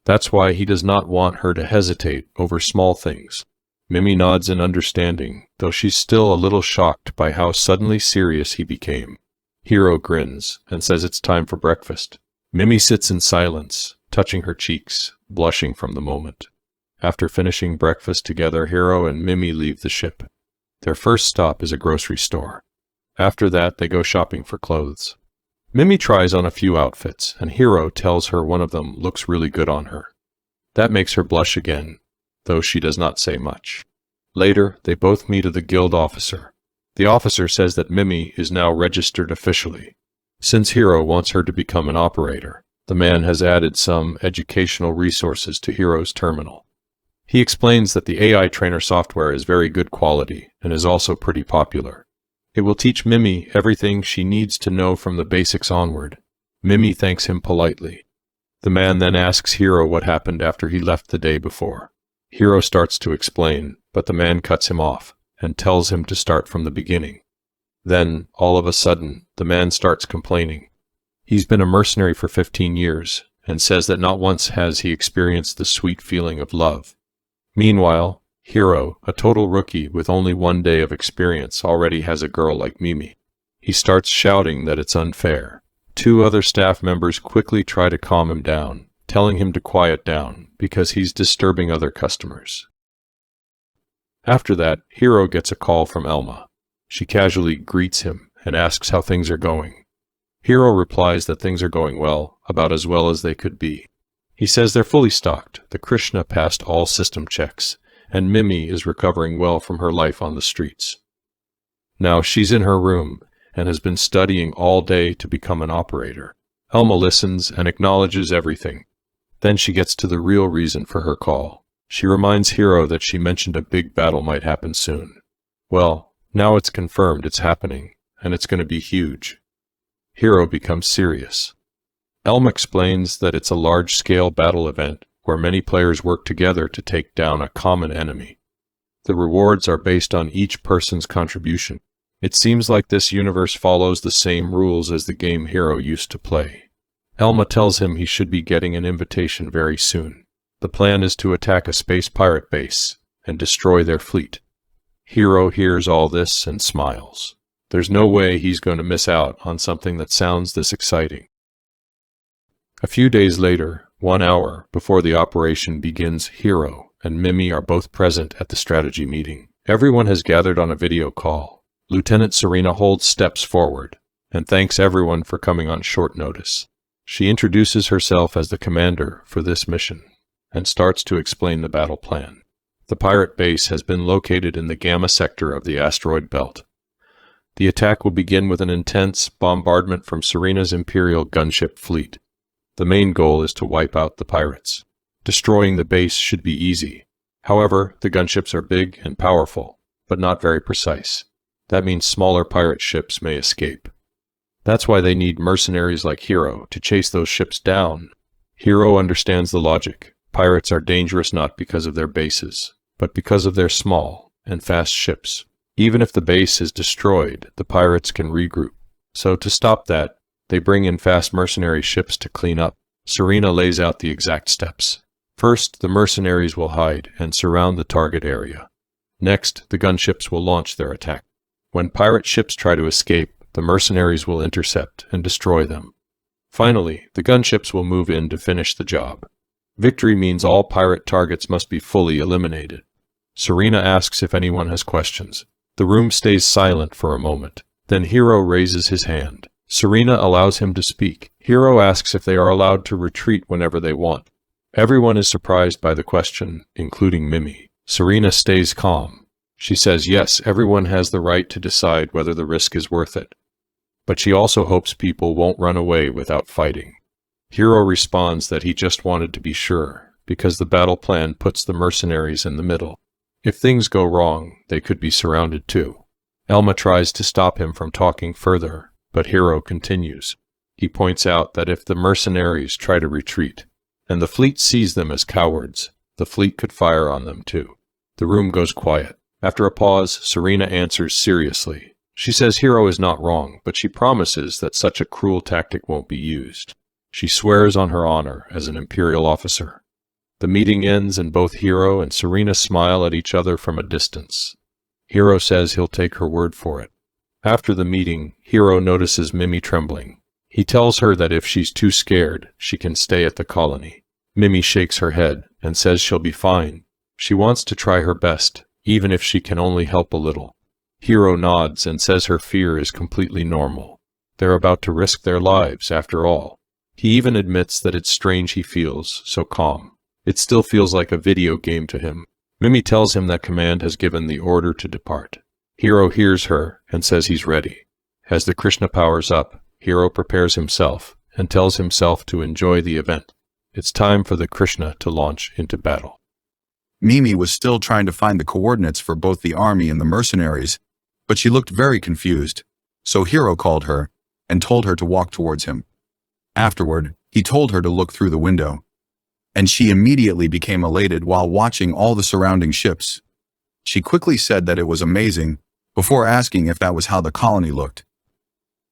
That's why he does not want her to hesitate over small things. Mimi nods in understanding, though she's still a little shocked by how suddenly serious he became. Hiro grins and says it's time for breakfast. Mimi sits in silence, touching her cheeks, blushing from the moment. After finishing breakfast together, Hiro and Mimi leave the ship. Their first stop is a grocery store. After that, they go shopping for clothes. Mimi tries on a few outfits, and Hiro tells her one of them looks really good on her. That makes her blush again, though she does not say much. Later, they both meet the guild officer. The officer says that Mimi is now registered officially. Since Hiro wants her to become an operator, the man has added some educational resources to Hiro's terminal. He explains that the AI trainer software is very good quality and is also pretty popular. It will teach Mimi everything she needs to know from the basics onward. Mimi thanks him politely. The man then asks Hiro what happened after he left the day before. Hiro starts to explain, but the man cuts him off and tells him to start from the beginning. Then, all of a sudden, the man starts complaining. He's been a mercenary for 15 years and says that not once has he experienced the sweet feeling of love. Meanwhile, Hiro, a total rookie with only 1 day of experience, already has a girl like Mimi. He starts shouting that it's unfair. 2 other staff members quickly try to calm him down, telling him to quiet down because he's disturbing other customers. After that, Hiro gets a call from Elma. She casually greets him and asks how things are going. Hiro replies that things are going well, about as well as they could be. He says they're fully stocked, the Krishna passed all system checks, and Mimi is recovering well from her life on the streets. Now she's in her room and has been studying all day to become an operator. Elma listens and acknowledges everything. Then she gets to the real reason for her call. She reminds Hiro that she mentioned a big battle might happen soon. Well, now it's confirmed it's happening, and it's going to be huge. Hiro becomes serious. Elma explains that it's a large-scale battle event where many players work together to take down a common enemy. The rewards are based on each person's contribution. It seems like this universe follows the same rules as the game Hiro used to play. Elma tells him he should be getting an invitation very soon. The plan is to attack a space pirate base and destroy their fleet. Hiro hears all this and smiles. There's no way he's going to miss out on something that sounds this exciting. A few days later, 1 hour before the operation begins, Hiro and Mimi are both present at the strategy meeting. Everyone has gathered on a video call. Lieutenant Serena holds steps forward and thanks everyone for coming on short notice. She introduces herself as the commander for this mission and starts to explain the battle plan. The pirate base has been located in the Gamma sector of the asteroid belt. The attack will begin with an intense bombardment from Serena's Imperial gunship fleet. The main goal is to wipe out the pirates. Destroying the base should be easy. However, the gunships are big and powerful, but not very precise. That means smaller pirate ships may escape. That's why they need mercenaries like Hiro to chase those ships down. Hiro understands the logic. Pirates are dangerous not because of their bases, but because of their small and fast ships. Even if the base is destroyed, the pirates can regroup. So to stop that, they bring in fast mercenary ships to clean up. Serena lays out the exact steps. First, the mercenaries will hide and surround the target area. Next, the gunships will launch their attack. When pirate ships try to escape, the mercenaries will intercept and destroy them. Finally, the gunships will move in to finish the job. Victory means all pirate targets must be fully eliminated. Serena asks if anyone has questions. The room stays silent for a moment. Then Hiro raises his hand. Serena allows him to speak. Hiro asks if they are allowed to retreat whenever they want. Everyone is surprised by the question, including Mimi. Serena stays calm. She says yes, everyone has the right to decide whether the risk is worth it. But she also hopes people won't run away without fighting. Hiro responds that he just wanted to be sure, because the battle plan puts the mercenaries in the middle. If things go wrong, they could be surrounded too. Elma tries to stop him from talking further, but Hiro continues. He points out that if the mercenaries try to retreat, and the fleet sees them as cowards, the fleet could fire on them too. The room goes quiet. After a pause, Serena answers seriously. She says Hiro is not wrong, but she promises that such a cruel tactic won't be used. She swears on her honor as an Imperial officer. The meeting ends and both Hiro and Serena smile at each other from a distance. Hiro says he'll take her word for it. After the meeting, Hiro notices Mimi trembling. He tells her that if she's too scared, she can stay at the colony. Mimi shakes her head and says she'll be fine. She wants to try her best, even if she can only help a little. Hiro nods and says her fear is completely normal. They're about to risk their lives, after all. He even admits that it's strange he feels so calm. It still feels like a video game to him. Mimi tells him that command has given the order to depart. Hiro hears her and says he's ready. As the Krishna powers up, Hiro prepares himself and tells himself to enjoy the event. It's time for the Krishna to launch into battle. Mimi was still trying to find the coordinates for both the army and the mercenaries, but she looked very confused, so Hiro called her and told her to walk towards him. Afterward, he told her to look through the window, and she immediately became elated while watching all the surrounding ships. She quickly said that it was amazing, before asking if that was how the colony looked.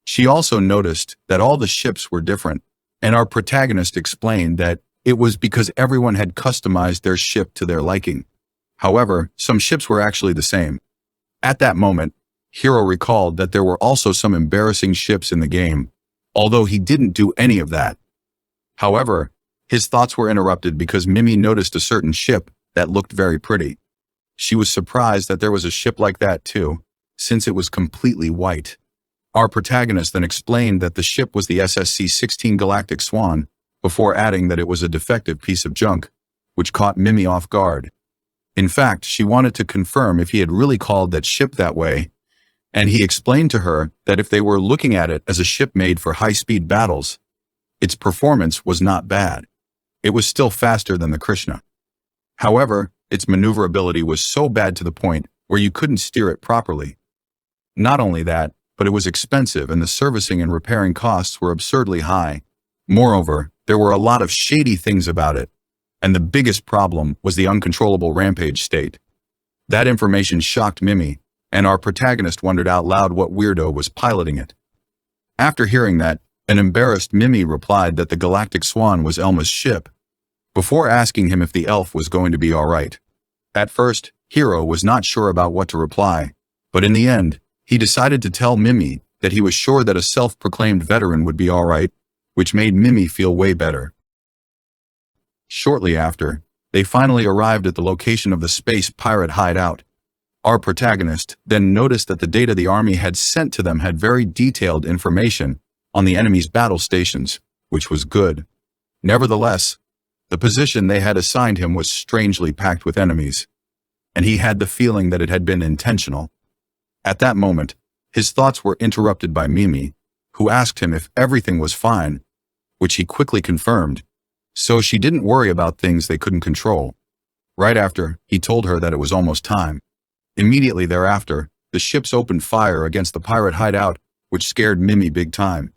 She also noticed that all the ships were different, and our protagonist explained that it was because everyone had customized their ship to their liking. However, some ships were actually the same. At that moment, Hiro recalled that there were also some embarrassing ships in the game, although he didn't do any of that. However, his thoughts were interrupted because Mimi noticed a certain ship that looked very pretty. She was surprised that there was a ship like that too, since it was completely white. Our protagonist then explained that the ship was the SSC-16 Galactic Swan, before adding that it was a defective piece of junk, which caught Mimi off guard. In fact, she wanted to confirm if he had really called that ship that way, and he explained to her that if they were looking at it as a ship made for high-speed battles, its performance was not bad. It was still faster than the Krishna. However, its maneuverability was so bad to the point where you couldn't steer it properly. Not only that, but it was expensive and the servicing and repairing costs were absurdly high. Moreover, there were a lot of shady things about it, and the biggest problem was the uncontrollable rampage state. That information shocked Mimi, and our protagonist wondered out loud what weirdo was piloting it. After hearing that, an embarrassed Mimi replied that the Galactic Swan was Elma's ship, before asking him if the elf was going to be alright. At first, Hiro was not sure about what to reply, but in the end, he decided to tell Mimi that he was sure that a self-proclaimed veteran would be alright, which made Mimi feel way better. Shortly after, they finally arrived at the location of the space pirate hideout. Our protagonist then noticed that the data the army had sent to them had very detailed information on the enemy's battle stations, which was good. Nevertheless, the position they had assigned him was strangely packed with enemies, and he had the feeling that it had been intentional. At that moment, his thoughts were interrupted by Mimi, who asked him if everything was fine, which he quickly confirmed, so she didn't worry about things they couldn't control. Right after, he told her that it was almost time. Immediately thereafter, the ships opened fire against the pirate hideout, which scared Mimi big time.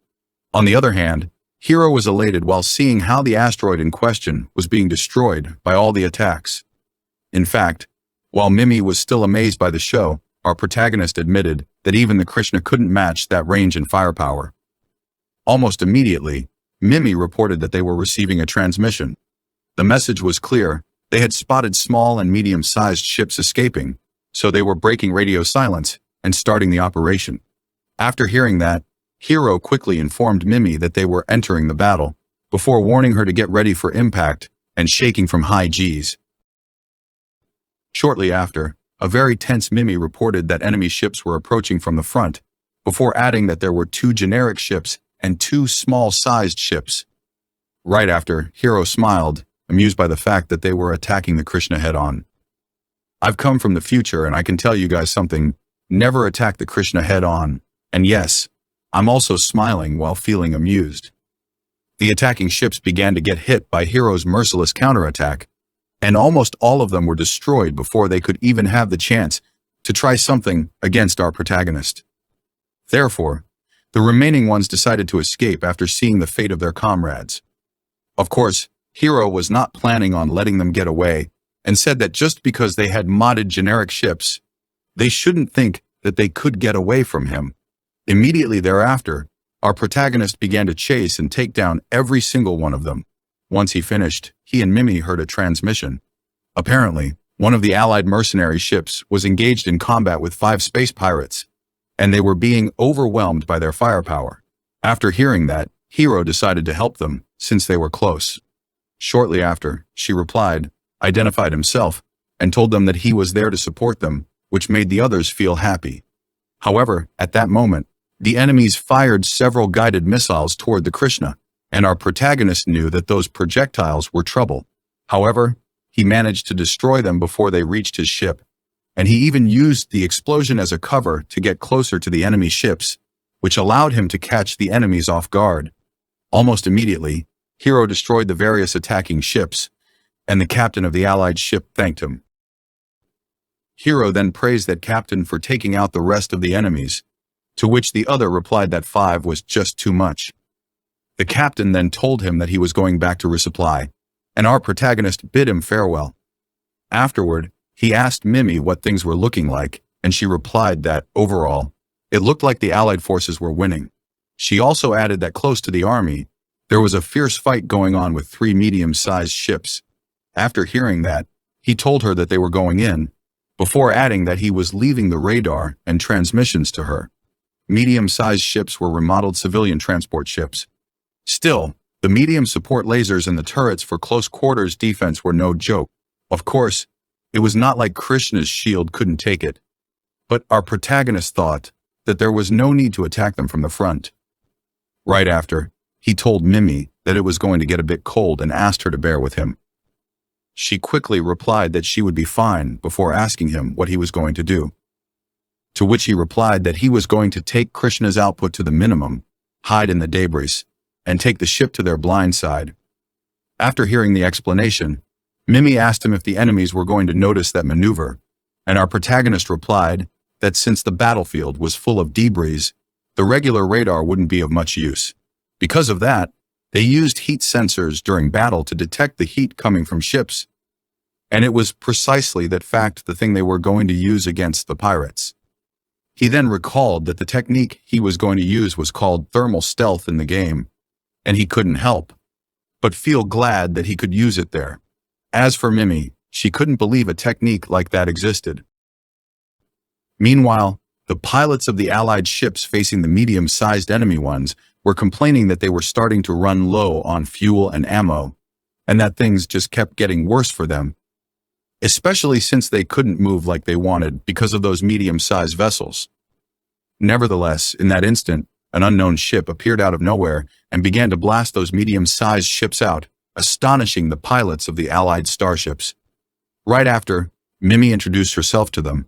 On the other hand, Hiro was elated while seeing how the asteroid in question was being destroyed by all the attacks. In fact, while Mimi was still amazed by the show, our protagonist admitted that even the Krishna couldn't match that range and firepower. Almost immediately, Mimi reported that they were receiving a transmission. The message was clear. They had spotted small and medium-sized ships escaping, so they were breaking radio silence and starting the operation. After hearing that, Hiro quickly informed Mimi that they were entering the battle, before warning her to get ready for impact and shaking from high Gs. Shortly after, a very tense Mimi reported that enemy ships were approaching from the front, before adding that there were 2 generic ships and 2 small-sized ships. Right after, Hiro smiled, amused by the fact that they were attacking the Krishna head-on. I've come from the future and I can tell you guys something, never attack the Krishna head-on, and yes, I'm also smiling while feeling amused. The attacking ships began to get hit by Hiro's merciless counterattack, and almost all of them were destroyed before they could even have the chance to try something against our protagonist. Therefore, the remaining ones decided to escape after seeing the fate of their comrades. Of course, Hiro was not planning on letting them get away and said that just because they had modded generic ships, they shouldn't think that they could get away from him. Immediately thereafter, our protagonist began to chase and take down every single one of them. Once he finished, he and Mimi heard a transmission. Apparently, one of the Allied mercenary ships was engaged in combat with 5 space pirates, and they were being overwhelmed by their firepower. After hearing that, Hiro decided to help them, since they were close. Shortly after, she replied, identified himself, and told them that he was there to support them, which made the others feel happy. However, at that moment, the enemies fired several guided missiles toward the Krishna, and our protagonist knew that those projectiles were trouble. However, he managed to destroy them before they reached his ship, and he even used the explosion as a cover to get closer to the enemy ships, which allowed him to catch the enemies off guard. Almost immediately, Hiro destroyed the various attacking ships, and the captain of the Allied ship thanked him. Hiro then praised that captain for taking out the rest of the enemies, to which the other replied that 5 was just too much. The captain then told him that he was going back to resupply, and our protagonist bid him farewell. Afterward, he asked Mimi what things were looking like, and she replied that, overall, it looked like the Allied forces were winning. She also added that close to the army, there was a fierce fight going on with 3 medium-sized ships. After hearing that, he told her that they were going in, before adding that he was leaving the radar and transmissions to her. Medium-sized ships were remodeled civilian transport ships. Still, the medium support lasers and the turrets for close quarters defense were no joke. Of course, it was not like Krishna's shield couldn't take it. But our protagonist thought that there was no need to attack them from the front. Right after, he told Mimi that it was going to get a bit cold and asked her to bear with him. She quickly replied that she would be fine before asking him what he was going to do. To which he replied that he was going to take Krishna's output to the minimum, hide in the debris, and take the ship to their blind side. After hearing the explanation, Mimi asked him if the enemies were going to notice that maneuver, and our protagonist replied that since the battlefield was full of debris, the regular radar wouldn't be of much use. Because of that, they used heat sensors during battle to detect the heat coming from ships, and it was precisely that fact the thing they were going to use against the pirates. He then recalled that the technique he was going to use was called thermal stealth in the game, and he couldn't help but feel glad that he could use it there. As for Mimi, she couldn't believe a technique like that existed. Meanwhile, the pilots of the Allied ships facing the medium-sized enemy ones were complaining that they were starting to run low on fuel and ammo, and that things just kept getting worse for them, especially since they couldn't move like they wanted because of those medium-sized vessels. Nevertheless, in that instant, an unknown ship appeared out of nowhere and began to blast those medium-sized ships out, astonishing the pilots of the Allied starships. Right after, Mimi introduced herself to them,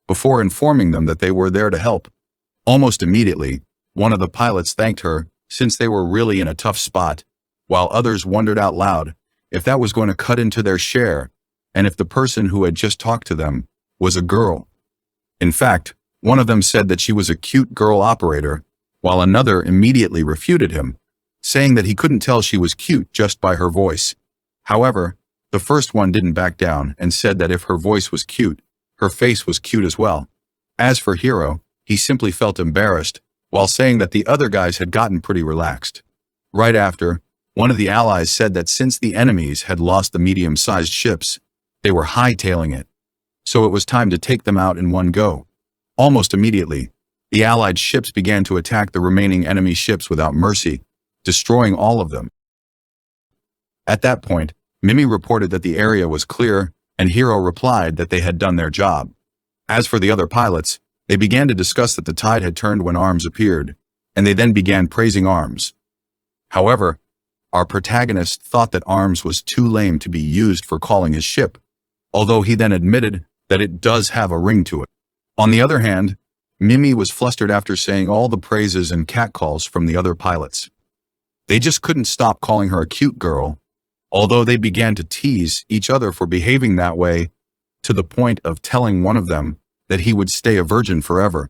before informing them that they were there to help. Almost immediately, one of the pilots thanked her since they were really in a tough spot, while others wondered out loud if that was going to cut into their share and if the person who had just talked to them was a girl. In fact, one of them said that she was a cute girl operator, while another immediately refuted him, saying that he couldn't tell she was cute just by her voice. However, the first one didn't back down and said that if her voice was cute, her face was cute as well. As for Hiro, he simply felt embarrassed, while saying that the other guys had gotten pretty relaxed. Right after, one of the allies said that since the enemies had lost the medium-sized ships, they were hightailing it, so it was time to take them out in one go. Almost immediately, the Allied ships began to attack the remaining enemy ships without mercy, destroying all of them. At that point, Mimi reported that the area was clear, and Hiro replied that they had done their job. As for the other pilots, they began to discuss that the tide had turned when Arms appeared, and they then began praising Arms. However, our protagonist thought that Arms was too lame to be used for calling his ship, although he then admitted that it does have a ring to it. On the other hand, Mimi was flustered after saying all the praises and catcalls from the other pilots. They just couldn't stop calling her a cute girl, although they began to tease each other for behaving that way, to the point of telling one of them that he would stay a virgin forever.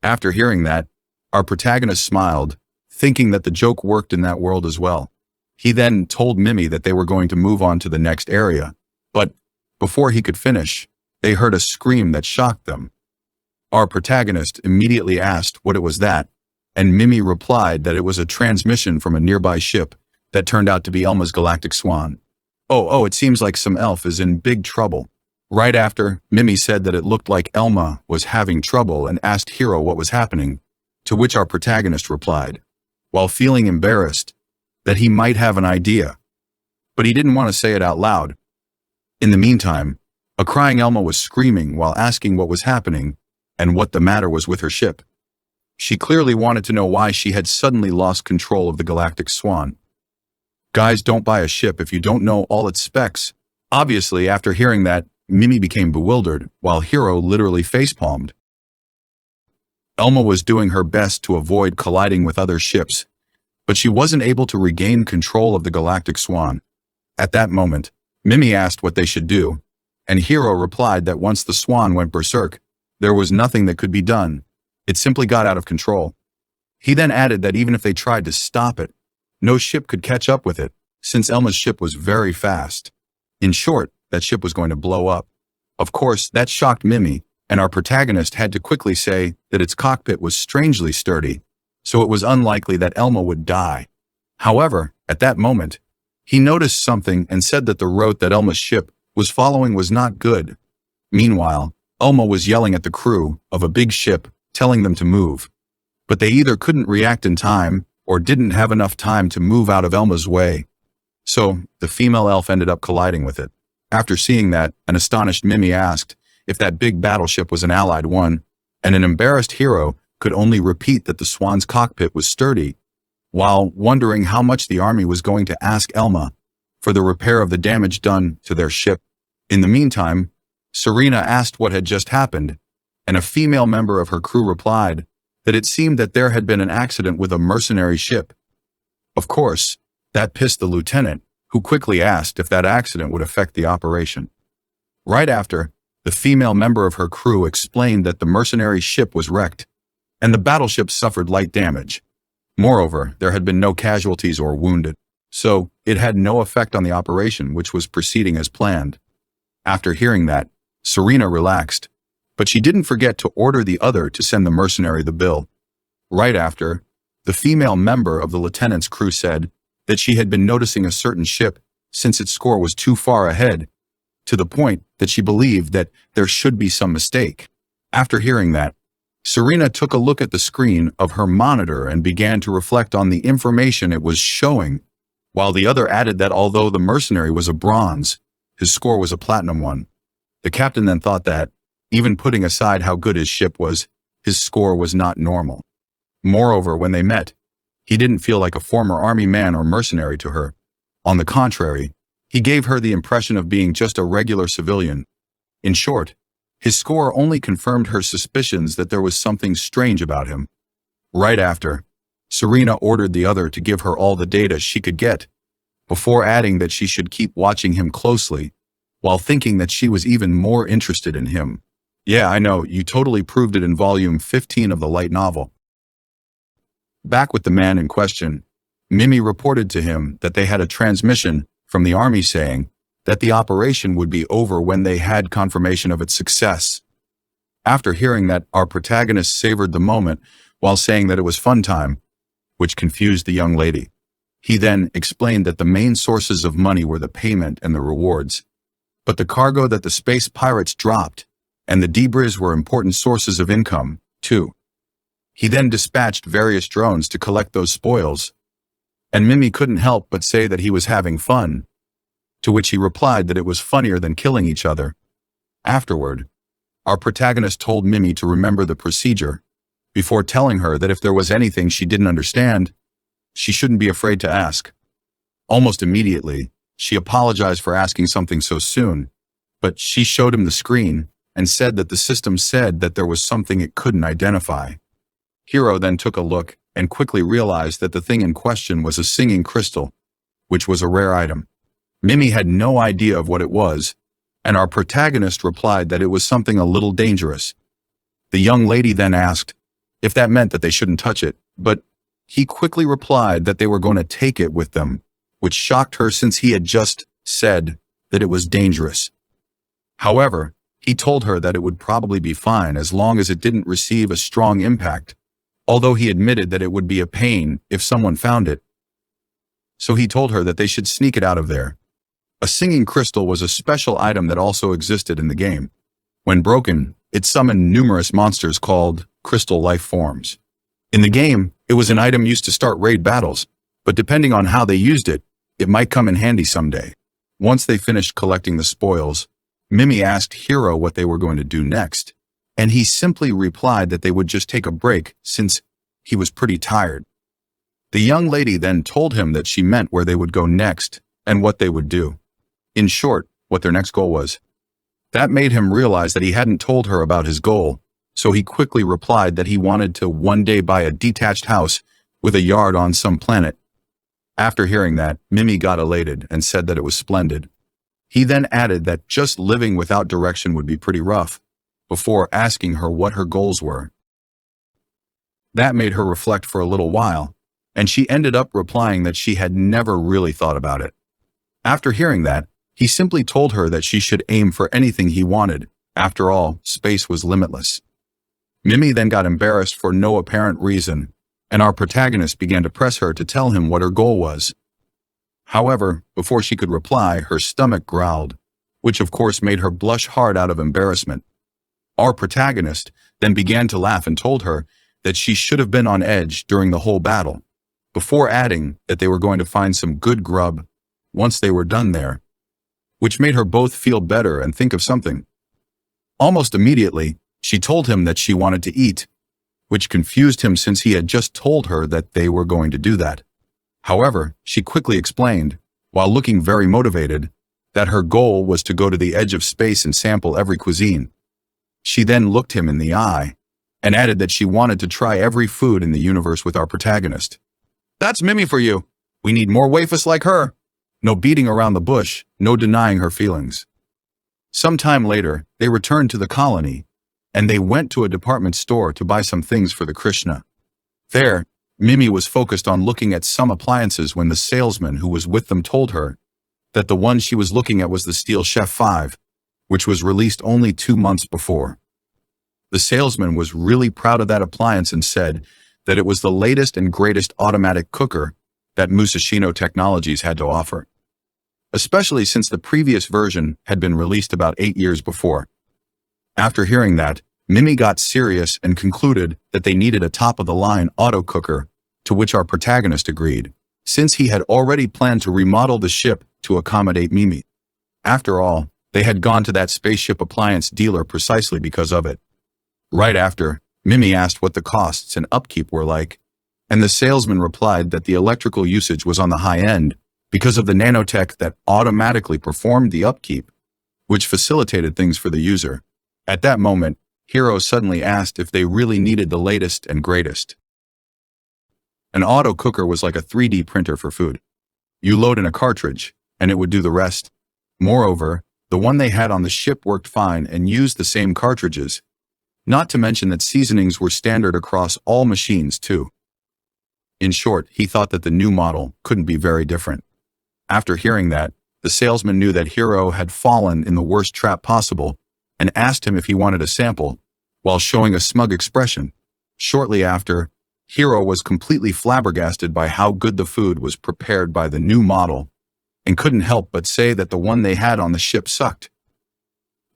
After hearing that, our protagonist smiled, thinking that the joke worked in that world as well. He then told Mimi that they were going to move on to the next area, but before he could finish, they heard a scream that shocked them. Our protagonist immediately asked what it was that, and Mimi replied that it was a transmission from a nearby ship that turned out to be Elma's galactic swan. Oh, it seems like some elf is in big trouble. Right after, Mimi said that it looked like Elma was having trouble and asked Hiro what was happening, to which our protagonist replied, while feeling embarrassed, that he might have an idea, but he didn't want to say it out loud. In the meantime, a crying Elma was screaming while asking what was happening and what the matter was with her ship. She clearly wanted to know why she had suddenly lost control of the galactic swan. Guys, don't buy a ship if you don't know all its specs. Obviously, after hearing that, Mimi became bewildered, while Hiro literally facepalmed. Elma was doing her best to avoid colliding with other ships, but she wasn't able to regain control of the galactic swan. At that moment, Mimi asked what they should do, and Hiro replied that once the swan went berserk, there was nothing that could be done. It simply got out of control. He then added that even if they tried to stop it, no ship could catch up with it, since Elma's ship was very fast. In short, that ship was going to blow up. Of course, that shocked Mimi, and our protagonist had to quickly say that its cockpit was strangely sturdy, so it was unlikely that Elma would die. However, at that moment, he noticed something and said that the route that Elma's ship was following was not good. Meanwhile, Elma was yelling at the crew of a big ship, telling them to move. But they either couldn't react in time or didn't have enough time to move out of Elma's way. So, the female elf ended up colliding with it. After seeing that, an astonished Mimi asked if that big battleship was an allied one, and an embarrassed Hiro could only repeat that the swan's cockpit was sturdy, while wondering how much the army was going to ask Elma for the repair of the damage done to their ship. In the meantime, Serena asked what had just happened, and a female member of her crew replied that it seemed that there had been an accident with a mercenary ship. Of course, that pissed the lieutenant, who quickly asked if that accident would affect the operation. Right after, the female member of her crew explained that the mercenary ship was wrecked, and the battleship suffered light damage. Moreover, there had been no casualties or wounded, so it had no effect on the operation, which was proceeding as planned. After hearing that, Serena relaxed, but she didn't forget to order the other to send the mercenary the bill. Right after, the female member of the lieutenant's crew said that she had been noticing a certain ship since its score was too far ahead, to the point that she believed that there should be some mistake. After hearing that, Serena took a look at the screen of her monitor and began to reflect on the information it was showing, while the other added that although the mercenary was a bronze, his score was a platinum one. The captain then thought that, even putting aside how good his ship was, his score was not normal. Moreover, when they met, he didn't feel like a former army man or mercenary to her. On the contrary, he gave her the impression of being just a regular civilian. In short, his score only confirmed her suspicions that there was something strange about him. Right after, Serena ordered the other to give her all the data she could get, before adding that she should keep watching him closely, while thinking that she was even more interested in him. Yeah, I know, you totally proved it in volume 15 of the light novel. Back with the man in question, Mimi reported to him that they had a transmission from the army saying that the operation would be over when they had confirmation of its success. After hearing that, our protagonist savored the moment while saying that it was fun time, which confused the young lady. He then explained that the main sources of money were the payment and the rewards, but the cargo that the space pirates dropped and the debris were important sources of income, too. He then dispatched various drones to collect those spoils, and Mimi couldn't help but say that he was having fun, to which he replied that it was funnier than killing each other. Afterward, our protagonist told Mimi to remember the procedure, before telling her that if there was anything she didn't understand, she shouldn't be afraid to ask. Almost immediately, she apologized for asking something so soon, but she showed him the screen and said that the system said that there was something it couldn't identify. Hiro then took a look and quickly realized that the thing in question was a singing crystal, which was a rare item. Mimi had no idea of what it was, and our protagonist replied that it was something a little dangerous. The young lady then asked if that meant that they shouldn't touch it, but he quickly replied that they were going to take it with them, which shocked her since he had just said that it was dangerous. However, he told her that it would probably be fine as long as it didn't receive a strong impact, although he admitted that it would be a pain if someone found it. So he told her that they should sneak it out of there. A singing crystal was a special item that also existed in the game. When broken, it summoned numerous monsters called crystal life forms. In the game, it was an item used to start raid battles, but depending on how they used it, it might come in handy someday. Once they finished collecting the spoils, Mimi asked Hiro what they were going to do next, and he simply replied that they would just take a break since he was pretty tired. The young lady then told him that she meant where they would go next and what they would do. In short, what their next goal was. That made him realize that he hadn't told her about his goal, so he quickly replied that he wanted to one day buy a detached house with a yard on some planet. After hearing that, Mimi got elated and said that it was splendid. He then added that just living without direction would be pretty rough, before asking her what her goals were. That made her reflect for a little while, and she ended up replying that she had never really thought about it. After hearing that, he simply told her that she should aim for anything he wanted. After all, space was limitless. Mimi then got embarrassed for no apparent reason, and our protagonist began to press her to tell him what her goal was. However, before she could reply, her stomach growled, which of course made her blush hard out of embarrassment. Our protagonist then began to laugh and told her that she should have been on edge during the whole battle, before adding that they were going to find some good grub once they were done there, which made her both feel better and think of something. Almost immediately, she told him that she wanted to eat, which confused him since he had just told her that they were going to do that. However, she quickly explained, while looking very motivated, that her goal was to go to the edge of space and sample every cuisine. She then looked him in the eye and added that she wanted to try every food in the universe with our protagonist. That's Mimi for you. We need more waifus like her. No beating around the bush, no denying her feelings. Some time later, they returned to the colony, and they went to a department store to buy some things for the Krishna. There, Mimi was focused on looking at some appliances when the salesman who was with them told her that the one she was looking at was the Steel Chef 5, which was released only 2 months before. The salesman was really proud of that appliance and said that it was the latest and greatest automatic cooker that Musashino Technologies had to offer, especially since the previous version had been released about 8 years before. After hearing that, Mimi got serious and concluded that they needed a top-of-the-line auto cooker, to which our protagonist agreed, since he had already planned to remodel the ship to accommodate Mimi. After all, they had gone to that spaceship appliance dealer precisely because of it. Right after, Mimi asked what the costs and upkeep were like, and the salesman replied that the electrical usage was on the high end because of the nanotech that automatically performed the upkeep, which facilitated things for the user. At that moment, Hiro suddenly asked if they really needed the latest and greatest. An auto cooker was like a 3D printer for food. You load in a cartridge, and it would do the rest. Moreover, the one they had on the ship worked fine and used the same cartridges, not to mention that seasonings were standard across all machines too. In short, he thought that the new model couldn't be very different. After hearing that, the salesman knew that Hiro had fallen in the worst trap possible and asked him if he wanted a sample, while showing a smug expression. Shortly after, Hiro was completely flabbergasted by how good the food was prepared by the new model, and couldn't help but say that the one they had on the ship sucked.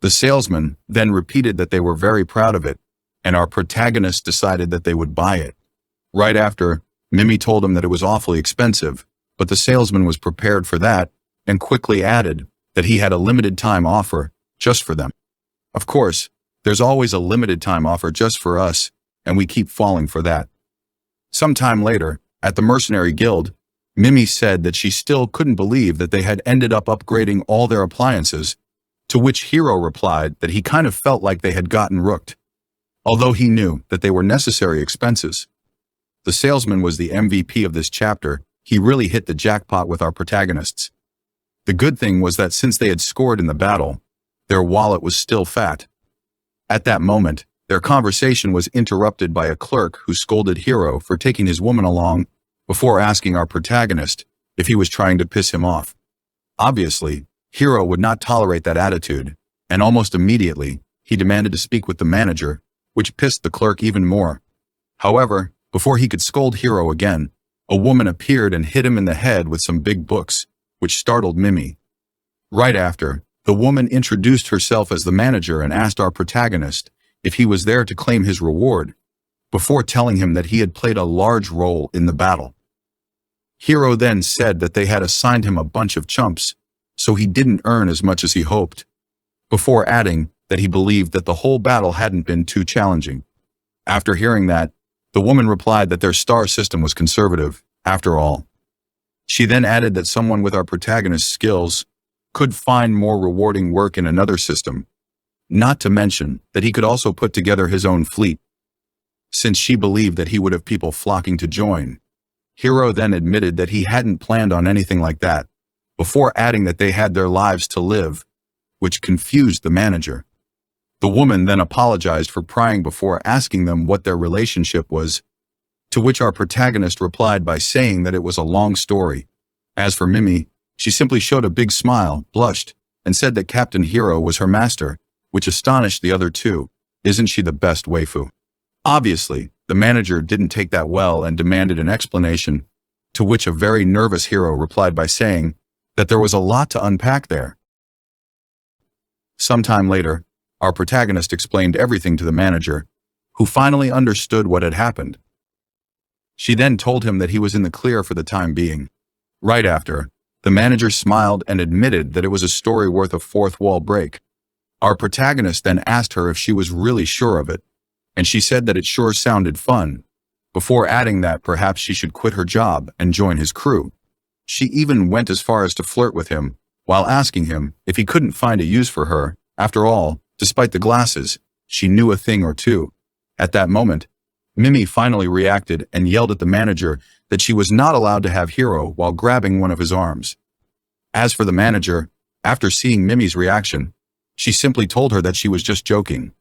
The salesman then repeated that they were very proud of it, and our protagonist decided that they would buy it. Right after, Mimi told him that it was awfully expensive, but the salesman was prepared for that, and quickly added that he had a limited time offer just for them. Of course, there's always a limited time offer just for us, and we keep falling for that. Some time later, at the Mercenary Guild, Mimi said that she still couldn't believe that they had ended up upgrading all their appliances, to which Hiro replied that he kind of felt like they had gotten rooked, although he knew that they were necessary expenses. The salesman was the MVP of this chapter. He really hit the jackpot with our protagonists. The good thing was that since they had scored in the battle, their wallet was still fat. At that moment, their conversation was interrupted by a clerk who scolded Hiro for taking his woman along before asking our protagonist if he was trying to piss him off. Obviously, Hiro would not tolerate that attitude, and almost immediately, he demanded to speak with the manager, which pissed the clerk even more. However, before he could scold Hiro again, a woman appeared and hit him in the head with some big books, which startled Mimi. Right after, the woman introduced herself as the manager and asked our protagonist if he was there to claim his reward, before telling him that he had played a large role in the battle. Hiro then said that they had assigned him a bunch of chumps, so he didn't earn as much as he hoped, before adding that he believed that the whole battle hadn't been too challenging. After hearing that, the woman replied that their star system was conservative, after all. She then added that someone with our protagonist's skills could find more rewarding work in another system, not to mention that he could also put together his own fleet, since she believed that he would have people flocking to join. Hiro then admitted that he hadn't planned on anything like that, before adding that they had their lives to live, which confused the manager. The woman then apologized for prying before asking them what their relationship was, to which our protagonist replied by saying that it was a long story. As for Mimi, she simply showed a big smile, blushed, and said that Captain Hiro was her master, which astonished the other two. Isn't she the best waifu? Obviously, the manager didn't take that well and demanded an explanation, to which a very nervous Hiro replied by saying that there was a lot to unpack there. Sometime later, our protagonist explained everything to the manager, who finally understood what had happened. She then told him that he was in the clear for the time being. Right after, the manager smiled and admitted that it was a story worth a fourth wall break. Our protagonist then asked her if she was really sure of it, and she said that it sure sounded fun, before adding that perhaps she should quit her job and join his crew. She even went as far as to flirt with him, while asking him if he couldn't find a use for her. After all, despite the glasses, she knew a thing or two. At that moment, Mimi finally reacted and yelled at the manager that she was not allowed to have Hiro while grabbing one of his arms. As for the manager, after seeing Mimi's reaction, she simply told her that she was just joking.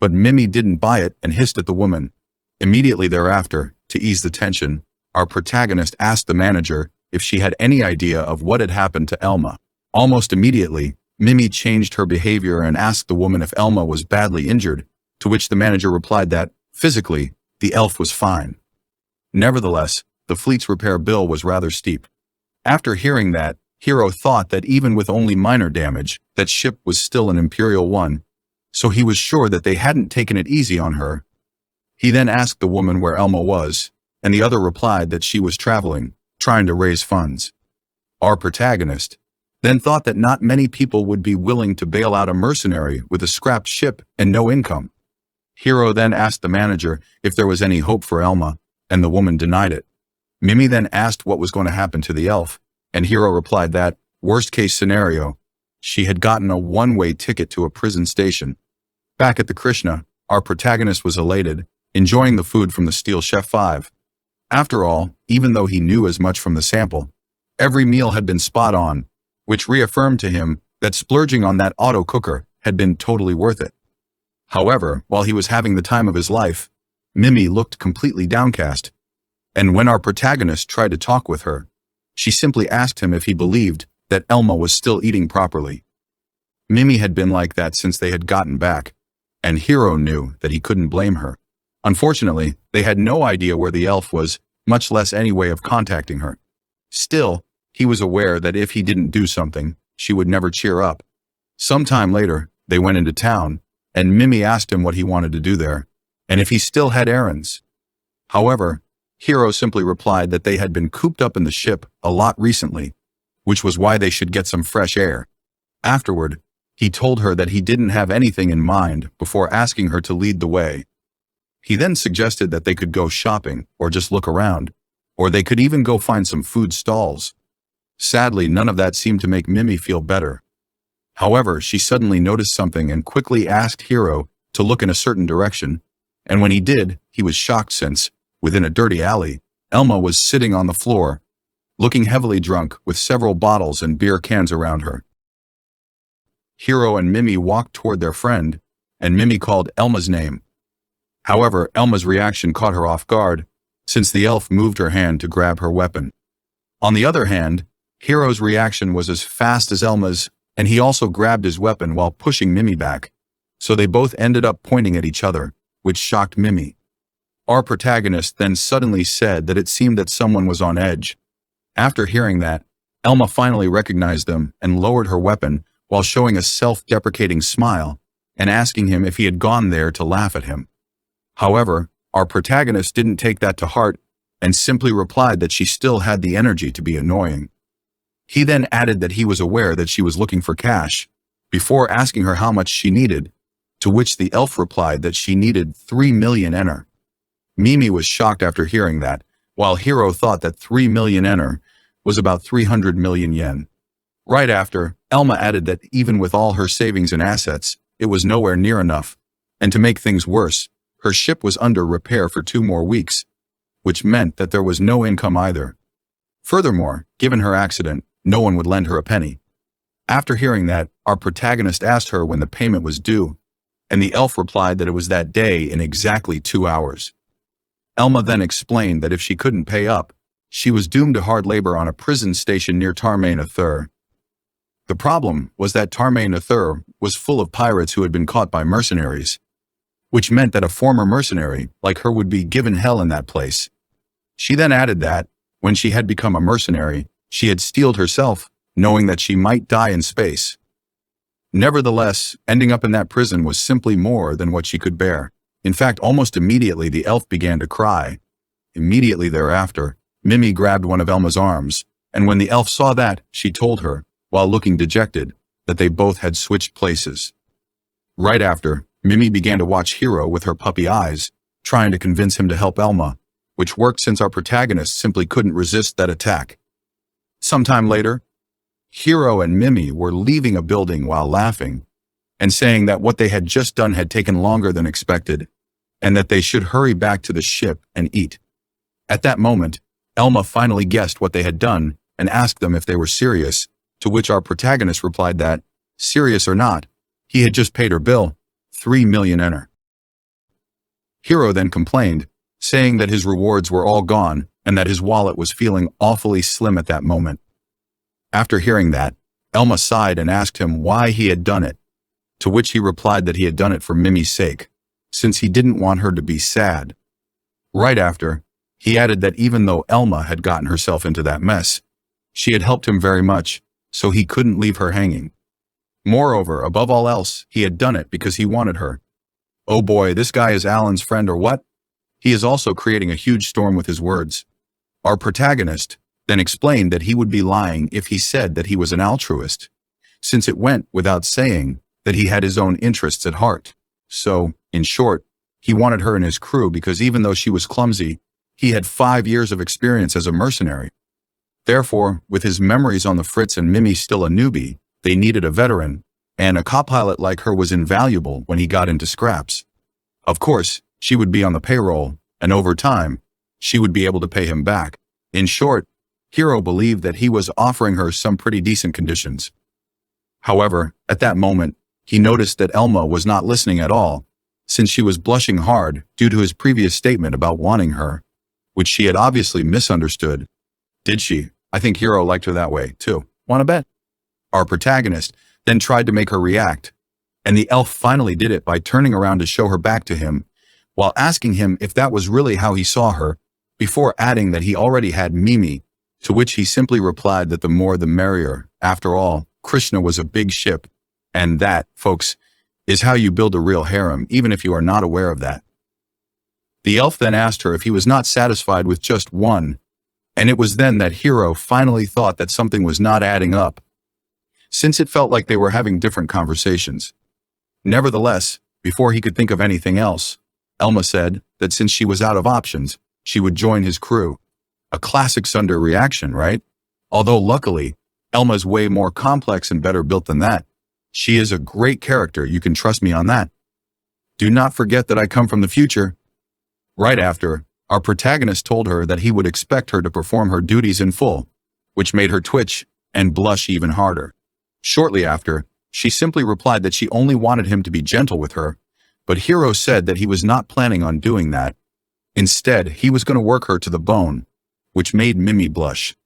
But Mimi didn't buy it and hissed at the woman. Immediately thereafter, to ease the tension, our protagonist asked the manager if she had any idea of what had happened to Elma. Almost immediately, Mimi changed her behavior and asked the woman if Elma was badly injured, to which the manager replied that, physically, the elf was fine. Nevertheless, the fleet's repair bill was rather steep. After hearing that, Hiro thought that even with only minor damage, that ship was still an Imperial one, so he was sure that they hadn't taken it easy on her. He then asked the woman where Elma was, and the other replied that she was traveling, trying to raise funds. Our protagonist then thought that not many people would be willing to bail out a mercenary with a scrapped ship and no income. Hiro then asked the manager if there was any hope for Elma, and the woman denied it. Mimi then asked what was going to happen to the elf, and Hiro replied that, worst-case scenario, she had gotten a one-way ticket to a prison station. Back at the Krishna, our protagonist was elated, enjoying the food from the Steel Chef 5. After all, even though he knew as much from the sample, every meal had been spot on, which reaffirmed to him that splurging on that auto cooker had been totally worth it. However, while he was having the time of his life, Mimi looked completely downcast, and when our protagonist tried to talk with her, she simply asked him if he believed that Elma was still eating properly. Mimi had been like that since they had gotten back, and Hiro knew that he couldn't blame her. Unfortunately, they had no idea where the elf was, much less any way of contacting her. Still, he was aware that if he didn't do something, she would never cheer up. Sometime later, they went into town, and Mimi asked him what he wanted to do there, and if he still had errands. However, Hiro simply replied that they had been cooped up in the ship a lot recently, which was why they should get some fresh air. Afterward, he told her that he didn't have anything in mind before asking her to lead the way. He then suggested that they could go shopping or just look around, or they could even go find some food stalls. Sadly, none of that seemed to make Mimi feel better. However, she suddenly noticed something and quickly asked Hiro to look in a certain direction, and when he did, he was shocked since, Within a dirty alley, Elma was sitting on the floor, looking heavily drunk with several bottles and beer cans around her. Hiro and Mimi walked toward their friend, and Mimi called Elma's name. However, Elma's reaction caught her off guard, since the elf moved her hand to grab her weapon. On the other hand, Hiro's reaction was as fast as Elma's, and he also grabbed his weapon while pushing Mimi back. So they both ended up pointing at each other, which shocked Mimi. Our protagonist then suddenly said that it seemed that someone was on edge. After hearing that, Elma finally recognized them and lowered her weapon while showing a self-deprecating smile and asking him if he had gone there to laugh at him. However, our protagonist didn't take that to heart and simply replied that she still had the energy to be annoying. He then added that he was aware that she was looking for cash, before asking her how much she needed, to which the elf replied that she needed 3 million ener. Mimi was shocked after hearing that, while Hiro thought that 3 million ener was about 300 million yen. Right after, Elma added that even with all her savings and assets, it was nowhere near enough, and to make things worse, her ship was under repair for 2 more weeks, which meant that there was no income either. Furthermore, given her accident, no one would lend her a penny. After hearing that, our protagonist asked her when the payment was due, and the elf replied that it was that day in exactly 2 hours. Elma then explained that if she couldn't pay up, she was doomed to hard labor on a prison station near Tarmain-Athur. The problem was that Tarmain-Athur was full of pirates who had been caught by mercenaries, which meant that a former mercenary like her would be given hell in that place. She then added that, when she had become a mercenary, she had steeled herself, knowing that she might die in space. Nevertheless, ending up in that prison was simply more than what she could bear. In fact, almost immediately the elf began to cry. Immediately thereafter, Mimi grabbed one of Elma's arms, and when the elf saw that, she told her, while looking dejected, that they both had switched places. Right after, Mimi began to watch Hiro with her puppy eyes, trying to convince him to help Elma, which worked since our protagonist simply couldn't resist that attack. Sometime later, Hiro and Mimi were leaving a building while laughing, and saying that what they had just done had taken longer than expected, and that they should hurry back to the ship and eat. At that moment, Elma finally guessed what they had done and asked them if they were serious, to which our protagonist replied that, serious or not, he had just paid her bill, 3 million ener. Hiro then complained, saying that his rewards were all gone and that his wallet was feeling awfully slim at that moment. After hearing that, Elma sighed and asked him why he had done it, to which he replied that he had done it for Mimi's sake, since he didn't want her to be sad. Right after, he added that even though Elma had gotten herself into that mess, she had helped him very much, so he couldn't leave her hanging. Moreover, above all else, he had done it because he wanted her. Oh boy, this guy is Alan's friend or what? He is also creating a huge storm with his words. Our protagonist then explained that he would be lying if he said that he was an altruist, since it went without saying that he had his own interests at heart. So, in short, he wanted her in his crew because even though she was clumsy, he had 5 years of experience as a mercenary. Therefore, with his memories on the fritz and Mimi still a newbie, they needed a veteran, and a copilot like her was invaluable when he got into scraps. Of course, she would be on the payroll, and over time, she would be able to pay him back. In short, Hiro believed that he was offering her some pretty decent conditions. However, at that moment, he noticed that Elma was not listening at all, since she was blushing hard due to his previous statement about wanting her, which she had obviously misunderstood. Did she? I think Hiro liked her that way, too. Wanna bet? Our protagonist then tried to make her react, and the elf finally did it by turning around to show her back to him, while asking him if that was really how he saw her, before adding that he already had Mimi, to which he simply replied that the more the merrier. After all, Krishna was a big ship, and that, folks, is how you build a real harem, even if you are not aware of that. The elf then asked her if he was not satisfied with just one, and it was then that Hiro finally thought that something was not adding up, since it felt like they were having different conversations. Nevertheless, before he could think of anything else, Elma said that since she was out of options, she would join his crew. A classic tsundere reaction, right? Although luckily, Elma's way more complex and better built than that. She is a great character, you can trust me on that. Do not forget that I come from the future. Right after, Our protagonist told her that he would expect her to perform her duties in full, which made her twitch and blush even harder. Shortly after, she simply replied that she only wanted him to be gentle with her, but Hiro said that he was not planning on doing that. Instead, he was going to work her to the bone, which made Mimi blush.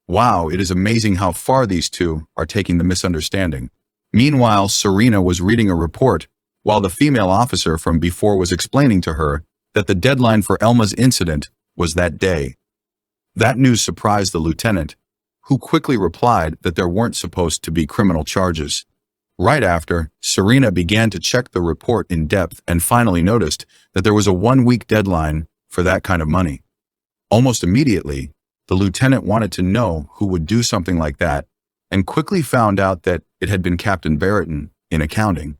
Wow, it is amazing how far these two are taking the misunderstanding. Meanwhile, Serena was reading a report while the female officer from before was explaining to her that the deadline for Elma's incident was that day. That news surprised the lieutenant, who quickly replied that there weren't supposed to be criminal charges. Right after, Serena began to check the report in depth and finally noticed that there was a 1-week deadline for that kind of money. Almost immediately, the lieutenant wanted to know who would do something like that and quickly found out that it had been Captain Barretton in accounting.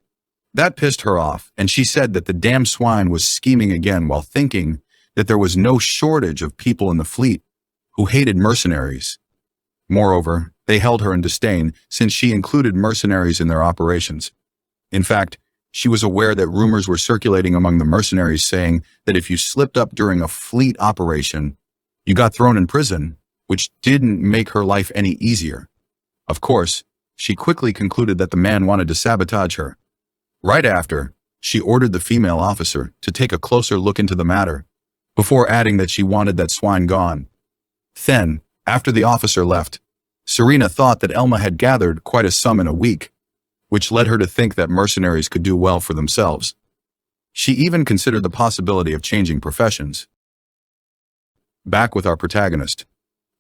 That pissed her off, and she said that the damn swine was scheming again while thinking that there was no shortage of people in the fleet who hated mercenaries. Moreover, they held her in disdain since she included mercenaries in their operations. In fact, she was aware that rumors were circulating among the mercenaries saying that if you slipped up during a fleet operation, you got thrown in prison, which didn't make her life any easier. Of course, she quickly concluded that the man wanted to sabotage her. Right after, she ordered the female officer to take a closer look into the matter, before adding that she wanted that swine gone. Then, after the officer left, Serena thought that Elma had gathered quite a sum in a week, which led her to think that mercenaries could do well for themselves. She even considered the possibility of changing professions. Back with our protagonist.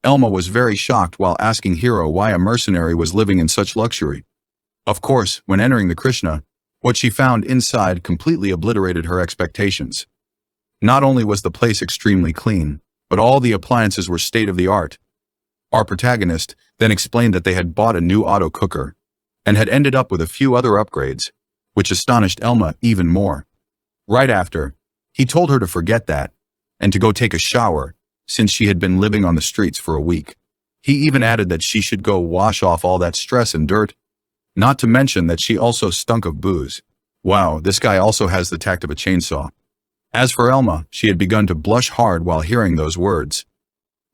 Elma was very shocked while asking Hiro why a mercenary was living in such luxury. Of course, when entering the Krishna, what she found inside completely obliterated her expectations. Not only was the place extremely clean, but all the appliances were state-of-the-art. Our protagonist then explained that they had bought a new auto cooker and had ended up with a few other upgrades, which astonished Elma even more. Right after, he told her to forget that and to go take a shower since she had been living on the streets for a week. He even added that she should go wash off all that stress and dirt, not to mention that she also stunk of booze. Wow, this guy also has the tact of a chainsaw. As for Elma, she had begun to blush hard while hearing those words.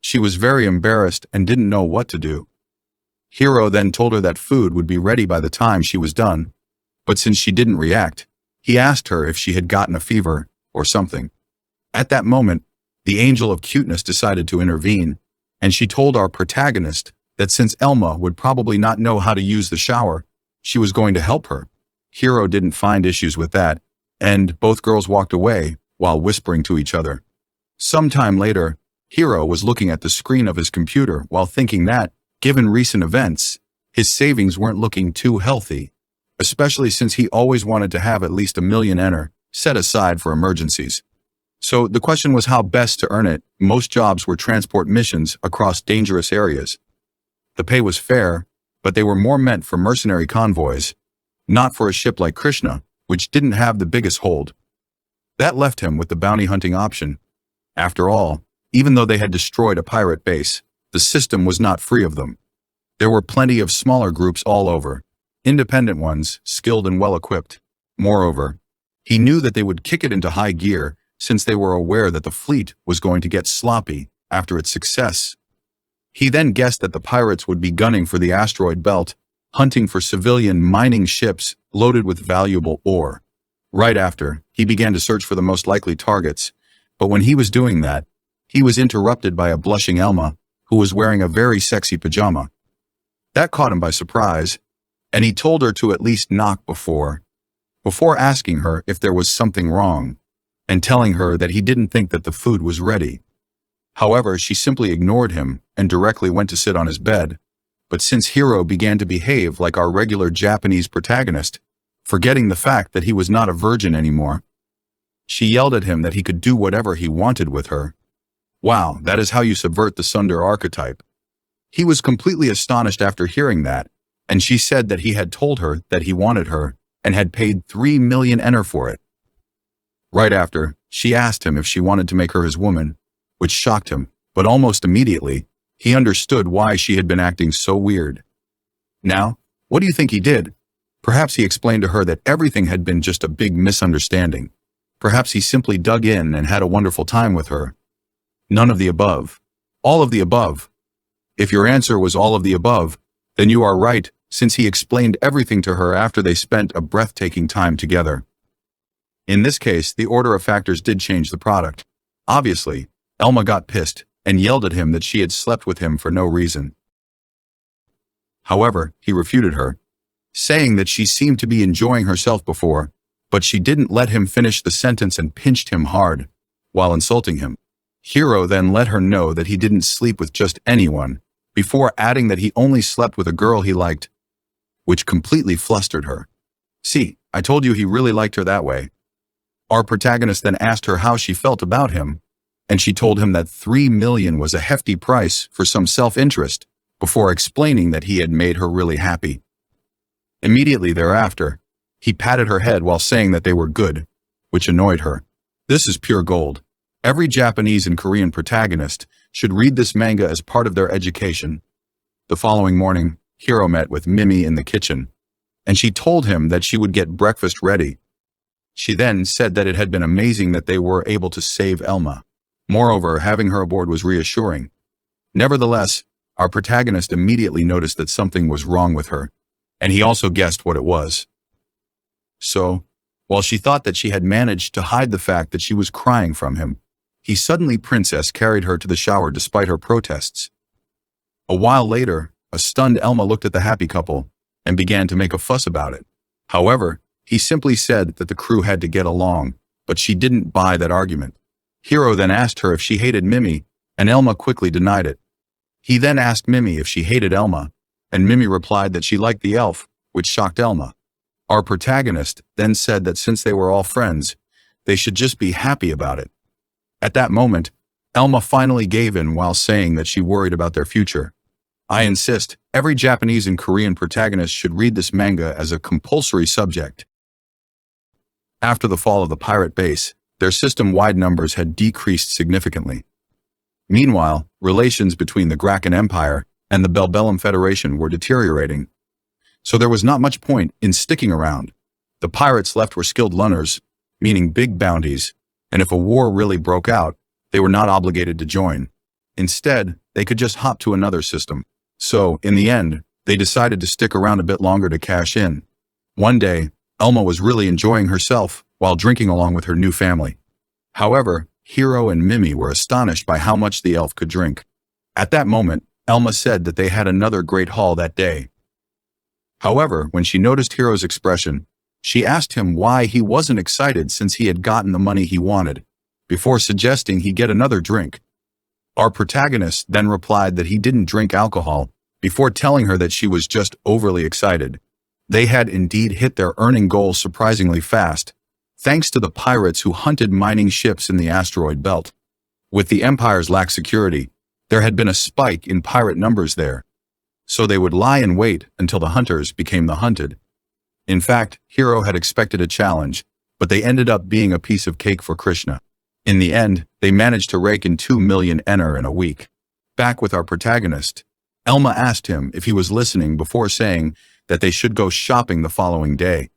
She was very embarrassed and didn't know what to do. Hiro then told her that food would be ready by the time she was done, but since she didn't react, he asked her if she had gotten a fever or something. At that moment, the angel of cuteness decided to intervene, and she told our protagonist that since Elma would probably not know how to use the shower, she was going to help her. Hiro didn't find issues with that, and both girls walked away while whispering to each other. Sometime later, Hiro was looking at the screen of his computer while thinking that, given recent events, his savings weren't looking too healthy, especially since he always wanted to have at least 1,000,000 ener set aside for emergencies. So the question was how best to earn it. Most jobs were transport missions across dangerous areas. The pay was fair, but they were more meant for mercenary convoys, not for a ship like Krishna, which didn't have the biggest hold. That left him with the bounty hunting option. After all, even though they had destroyed a pirate base, the system was not free of them. There were plenty of smaller groups all over, independent ones, skilled and well-equipped. Moreover, he knew that they would kick it into high gear since they were aware that the fleet was going to get sloppy after its success. He then guessed that the pirates would be gunning for the asteroid belt, hunting for civilian mining ships loaded with valuable ore. Right after, he began to search for the most likely targets, but when he was doing that, he was interrupted by a blushing Elma, who was wearing a very sexy pajama. That caught him by surprise, and he told her to at least knock before asking her if there was something wrong, and telling her that he didn't think that the food was ready. However, she simply ignored him and directly went to sit on his bed. But since Hiro began to behave like our regular Japanese protagonist, forgetting the fact that he was not a virgin anymore, she yelled at him that he could do whatever he wanted with her. Wow, that is how you subvert the Sundar archetype. He was completely astonished after hearing that, and she said that he had told her that he wanted her and had paid 3,000,000 ener for it. Right after, she asked him if she wanted to make her his woman, which shocked him, but almost immediately, he understood why she had been acting so weird. Now, what do you think he did? Perhaps he explained to her that everything had been just a big misunderstanding. Perhaps he simply dug in and had a wonderful time with her. None of the above. All of the above. If your answer was all of the above, then you are right, since he explained everything to her after they spent a breathtaking time together. In this case, the order of factors did change the product. Obviously, Elma got pissed and yelled at him that she had slept with him for no reason. However, he refuted her, saying that she seemed to be enjoying herself before, but she didn't let him finish the sentence and pinched him hard, while insulting him. Hiro then let her know that he didn't sleep with just anyone, before adding that he only slept with a girl he liked, which completely flustered her. See, I told you he really liked her that way. Our protagonist then asked her how she felt about him, and she told him that 3 million was a hefty price for some self-interest, before explaining that he had made her really happy. Immediately thereafter, he patted her head while saying that they were good, which annoyed her. This is pure gold. Every Japanese and Korean protagonist should read this manga as part of their education. The following morning, Hiro met with Mimi in the kitchen, and she told him that she would get breakfast ready. She then said that it had been amazing that they were able to save Elma. Moreover, having her aboard was reassuring. Nevertheless, our protagonist immediately noticed that something was wrong with her, and he also guessed what it was. So, while she thought that she had managed to hide the fact that she was crying from him, he suddenly carried her to the shower despite her protests. A while later, a stunned Elma looked at the happy couple and began to make a fuss about it. However, he simply said that the crew had to get along, but she didn't buy that argument. Hiro then asked her if she hated Mimi, and Elma quickly denied it. He then asked Mimi if she hated Elma, and Mimi replied that she liked the elf, which shocked Elma. Our protagonist then said that since they were all friends, they should just be happy about it. At that moment, Elma finally gave in while saying that she worried about their future. I insist, every Japanese and Korean protagonist should read this manga as a compulsory subject. After the fall of the pirate base, their system-wide numbers had decreased significantly. Meanwhile, relations between the Graken Empire and the Belbellum Federation were deteriorating. So there was not much point in sticking around. The pirates left were skilled lunners, meaning big bounties, and if a war really broke out, they were not obligated to join. Instead, they could just hop to another system. So, in the end, they decided to stick around a bit longer to cash in. One day, Elma was really enjoying herself while drinking along with her new family. However, Hiro and Mimi were astonished by how much the elf could drink. At that moment, Elma said that they had another great haul that day. However, when she noticed Hiro's expression, she asked him why he wasn't excited since he had gotten the money he wanted, before suggesting he get another drink. Our protagonist then replied that he didn't drink alcohol, before telling her that she was just overly excited. They had indeed hit their earning goal surprisingly fast, thanks to the pirates who hunted mining ships in the asteroid belt. With the Empire's lax security, there had been a spike in pirate numbers there, so they would lie in wait until the hunters became the hunted. In fact, Hiro had expected a challenge, but they ended up being a piece of cake for Krishna. In the end, they managed to rake in 2 million ener in a week. Back with our protagonist, Elma asked him if he was listening before saying that they should go shopping the following day.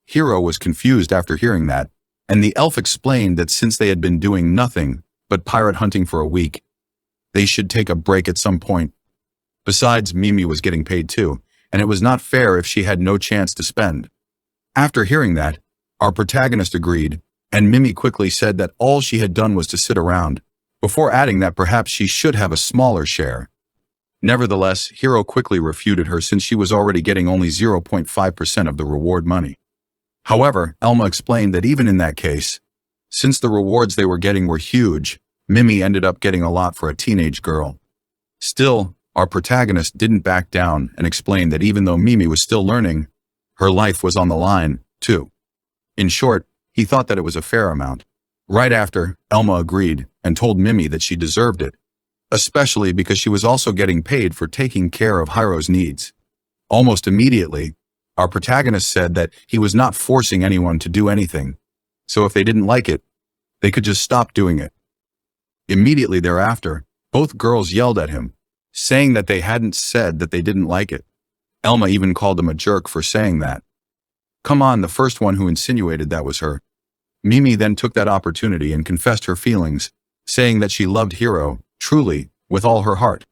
Hiro was confused after hearing that, and the elf explained that since they had been doing nothing but pirate hunting for a week, they should take a break at some point. Besides, Mimi was getting paid too, and it was not fair if she had no chance to spend. After hearing that, our protagonist agreed, and Mimi quickly said that all she had done was to sit around, before adding that perhaps she should have a smaller share. Nevertheless, Hiro quickly refuted her since she was already getting only 0.5% of the reward money. However, Elma explained that even in that case, since the rewards they were getting were huge, Mimi ended up getting a lot for a teenage girl. Still, our protagonist didn't back down and explained that even though Mimi was still learning, her life was on the line, too. In short, he thought that it was a fair amount. Right after, Elma agreed and told Mimi that she deserved it, especially because she was also getting paid for taking care of Hiro's needs. Almost immediately, our protagonist said that he was not forcing anyone to do anything, so if they didn't like it, they could just stop doing it. Immediately thereafter, both girls yelled at him, saying that they hadn't said that they didn't like it. Elma even called him a jerk for saying that. Come on, the first one who insinuated that was her. Mimi then took that opportunity and confessed her feelings, saying that she loved Hiro, truly, with all her heart.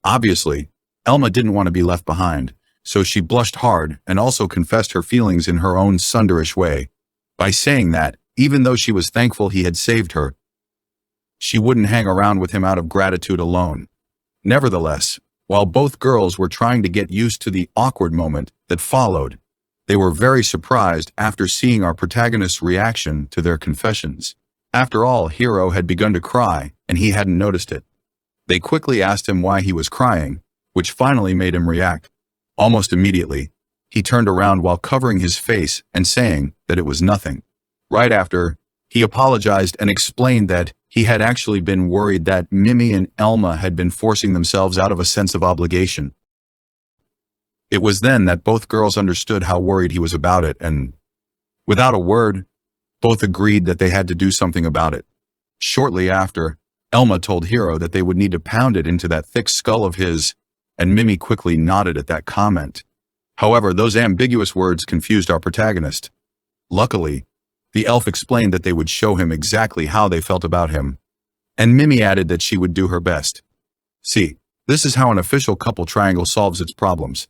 Obviously, Elma didn't want to be left behind, so she blushed hard and also confessed her feelings in her own tsunderish way, by saying that, even though she was thankful he had saved her, she wouldn't hang around with him out of gratitude alone. Nevertheless, while both girls were trying to get used to the awkward moment that followed, they were very surprised after seeing our protagonist's reaction to their confessions. After all, Hiro had begun to cry, and he hadn't noticed it. They quickly asked him why he was crying, which finally made him react. Almost immediately, he turned around while covering his face and saying that it was nothing. Right after, he apologized and explained that he had actually been worried that Mimi and Elma had been forcing themselves out of a sense of obligation. It was then that both girls understood how worried he was about it, and, without a word, both agreed that they had to do something about it. Shortly after, Elma told Hiro that they would need to pound it into that thick skull of his, and Mimi quickly nodded at that comment. However, those ambiguous words confused our protagonist. Luckily, the elf explained that they would show him exactly how they felt about him, and Mimi added that she would do her best. See, this is how an official couple triangle solves its problems.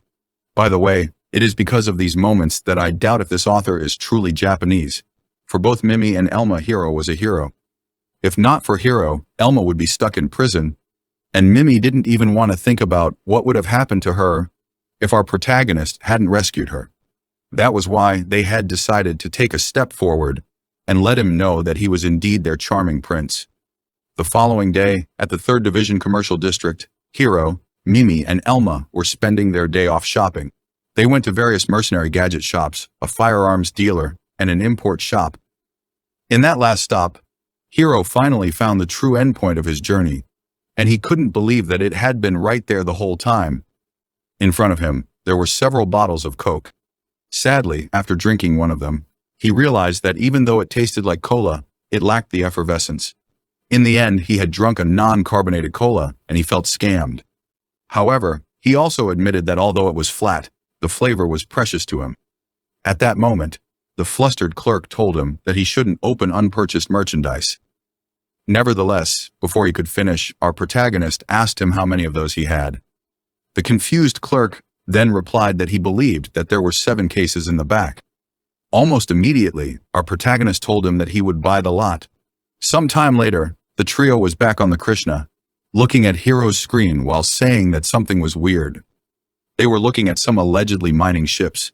By the way, it is because of these moments that I doubt if this author is truly Japanese. For both Mimi and Elma, Hiro was a hero. If not for Hiro, Elma would be stuck in prison, and Mimi didn't even want to think about what would have happened to her if our protagonist hadn't rescued her. That was why they had decided to take a step forward and let him know that he was indeed their charming prince. The following day, at the 3rd Division Commercial District, Hiro, Mimi, and Elma were spending their day off shopping. They went to various mercenary gadget shops, a firearms dealer, and an import shop. In that last stop, Hiro finally found the true endpoint of his journey, and he couldn't believe that it had been right there the whole time. In front of him, there were several bottles of Coke. Sadly, after drinking one of them, he realized that even though it tasted like cola, it lacked the effervescence. In the end, he had drunk a non-carbonated cola, and he felt scammed. However, he also admitted that although it was flat, the flavor was precious to him. At that moment, the flustered clerk told him that he shouldn't open unpurchased merchandise. Nevertheless, before he could finish, our protagonist asked him how many of those he had. The confused clerk then replied that he believed that there were 7 cases in the back. Almost immediately, our protagonist told him that he would buy the lot. Some time later, the trio was back on the Krishna, looking at Hiro's screen while saying that something was weird. They were looking at some allegedly mining ships,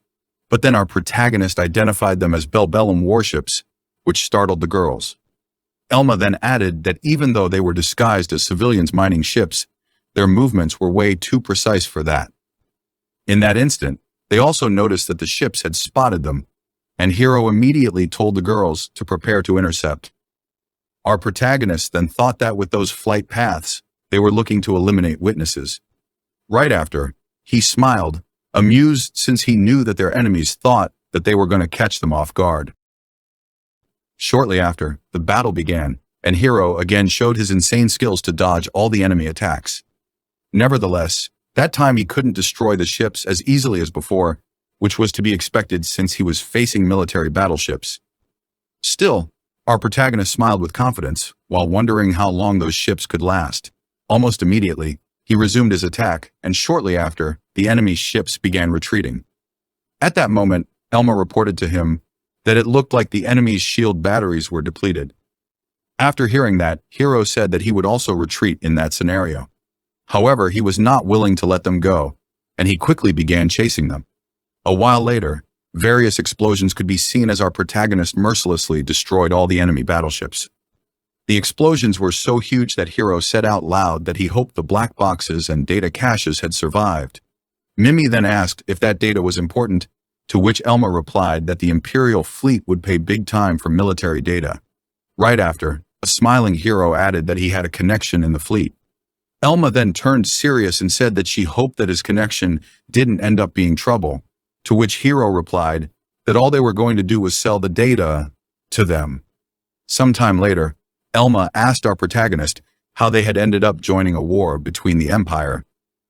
but then our protagonist identified them as Belbellum warships, which startled the girls. Elma then added that even though they were disguised as civilians mining ships, their movements were way too precise for that. In that instant, they also noticed that the ships had spotted them, and Hiro immediately told the girls to prepare to intercept. Our protagonist then thought that with those flight paths, they were looking to eliminate witnesses. Right after, he smiled, amused since he knew that their enemies thought that they were going to catch them off guard. Shortly after, the battle began, and Hiro again showed his insane skills to dodge all the enemy attacks. Nevertheless, that time he couldn't destroy the ships as easily as before, which was to be expected since he was facing military battleships. Still, our protagonist smiled with confidence, while wondering how long those ships could last. Almost immediately, he resumed his attack, and shortly after, the enemy's ships began retreating. At that moment, Elma reported to him that it looked like the enemy's shield batteries were depleted. After hearing that, Hiro said that he would also retreat in that scenario. However, he was not willing to let them go, and he quickly began chasing them. A while later, various explosions could be seen as our protagonist mercilessly destroyed all the enemy battleships. The explosions were so huge that Hiro said out loud that he hoped the black boxes and data caches had survived. Mimi then asked if that data was important, to which Elma replied that the Imperial fleet would pay big time for military data. Right after, a smiling Hiro added that he had a connection in the fleet. Elma then turned serious and said that she hoped that his connection didn't end up being trouble, to which Hiro replied that all they were going to do was sell the data to them. Sometime later, Elma asked our protagonist how they had ended up joining a war between the Empire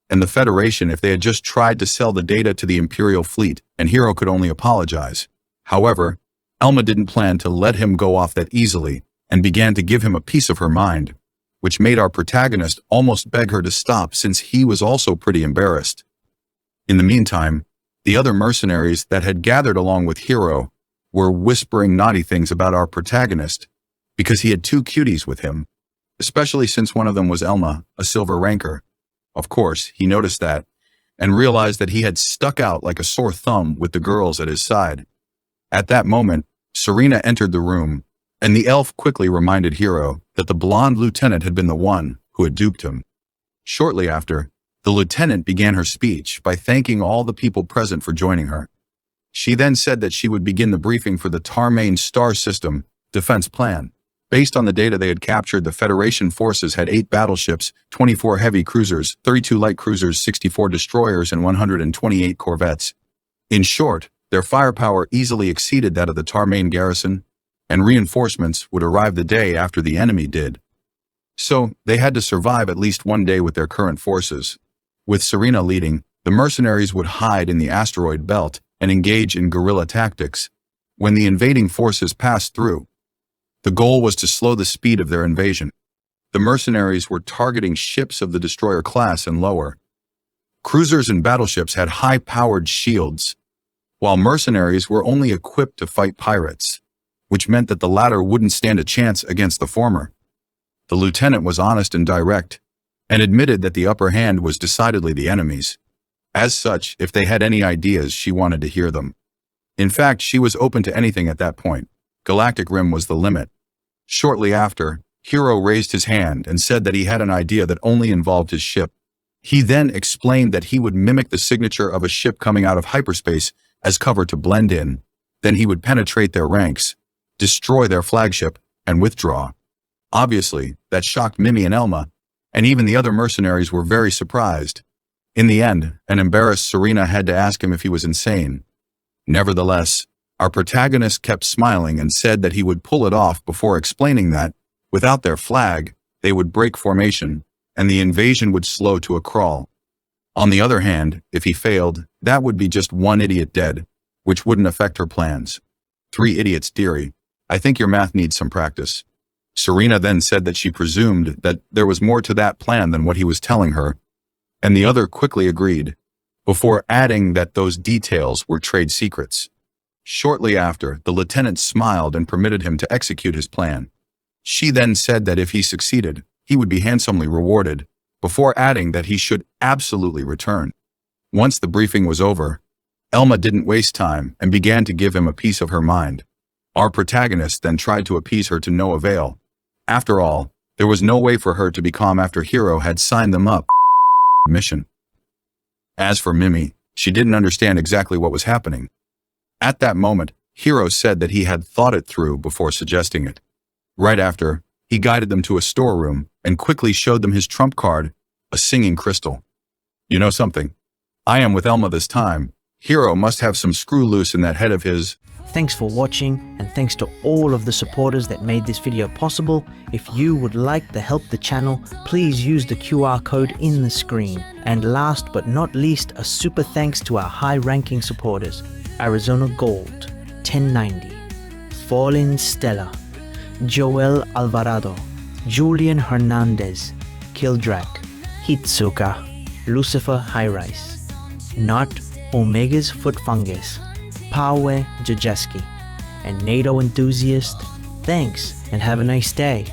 and the Federation if they had just tried to sell the data to the Imperial fleet, and Hiro could only apologize. However, Elma didn't plan to let him go off that easily and began to give him a piece of her mind. which made our protagonist almost beg her to stop since he was also pretty embarrassed. In the meantime, the other mercenaries that had gathered along with Hiro were whispering naughty things about our protagonist because he had two cuties with him, especially since one of them was Elma, a silver ranker. Of course, he noticed that and realized that he had stuck out like a sore thumb with the girls at his side. At that moment, Serena entered the room, and the elf quickly reminded Hiro that the blonde lieutenant had been the one who had duped him. Shortly after, the lieutenant began her speech by thanking all the people present for joining her. She then said that she would begin the briefing for the Tarmain Star System defense plan. Based on the data they had captured, the Federation forces had 8 battleships, 24 heavy cruisers, 32 light cruisers, 64 destroyers, and 128 corvettes. In short, their firepower easily exceeded that of the Tarmain garrison, and reinforcements would arrive the day after the enemy did. So, they had to survive at least one day with their current forces. With Serena leading, the mercenaries would hide in the asteroid belt and engage in guerrilla tactics. When the invading forces passed through, the goal was to slow the speed of their invasion. The mercenaries were targeting ships of the destroyer class and lower. Cruisers and battleships had high-powered shields, while mercenaries were only equipped to fight pirates, which meant that the latter wouldn't stand a chance against the former. The lieutenant was honest and direct, and admitted that the upper hand was decidedly the enemy's. As such, if they had any ideas, she wanted to hear them. In fact, she was open to anything at that point. Galactic Rim was the limit. Shortly after, Hiro raised his hand and said that he had an idea that only involved his ship. He then explained that he would mimic the signature of a ship coming out of hyperspace as cover to blend in. Then he would penetrate their ranks, destroy their flagship, and withdraw. Obviously, that shocked Mimi and Elma, and even the other mercenaries were very surprised. In the end, an embarrassed Serena had to ask him if he was insane. Nevertheless, our protagonist kept smiling and said that he would pull it off before explaining that, without their flag, they would break formation, and the invasion would slow to a crawl. On the other hand, if he failed, that would be just one idiot dead, which wouldn't affect her plans. 3 idiots, dearie. I think your math needs some practice. Serena then said that she presumed that there was more to that plan than what he was telling her, and the other quickly agreed, before adding that those details were trade secrets. Shortly after, the lieutenant smiled and permitted him to execute his plan. She then said that if he succeeded, he would be handsomely rewarded, before adding that he should absolutely return. Once the briefing was over, Elma didn't waste time and began to give him a piece of her mind. Our protagonist then tried to appease her to no avail. After all, there was no way for her to be calm after Hiro had signed them up mission. As for Mimi, she didn't understand exactly what was happening. At that moment, Hiro said that he had thought it through before suggesting it. Right after, he guided them to a storeroom and quickly showed them his trump card, a singing crystal. You know something? I am with Elma this time. Hiro must have some screw loose in that head of his. Thanks for watching, and thanks to all of the supporters that made this video possible. If you would like to help the channel, please use the QR code in the screen. And last but not least, a super thanks to our high-ranking supporters: Arizona Gold, 1090, Fallen Stella, Joel Alvarado, Julian Hernandez, Kildrak, Hitsuka, Lucifer High-Rise, Not Omega's Foot Fungus, Pawe Jajeski, and NATO Enthusiast. Thanks, and have a nice day.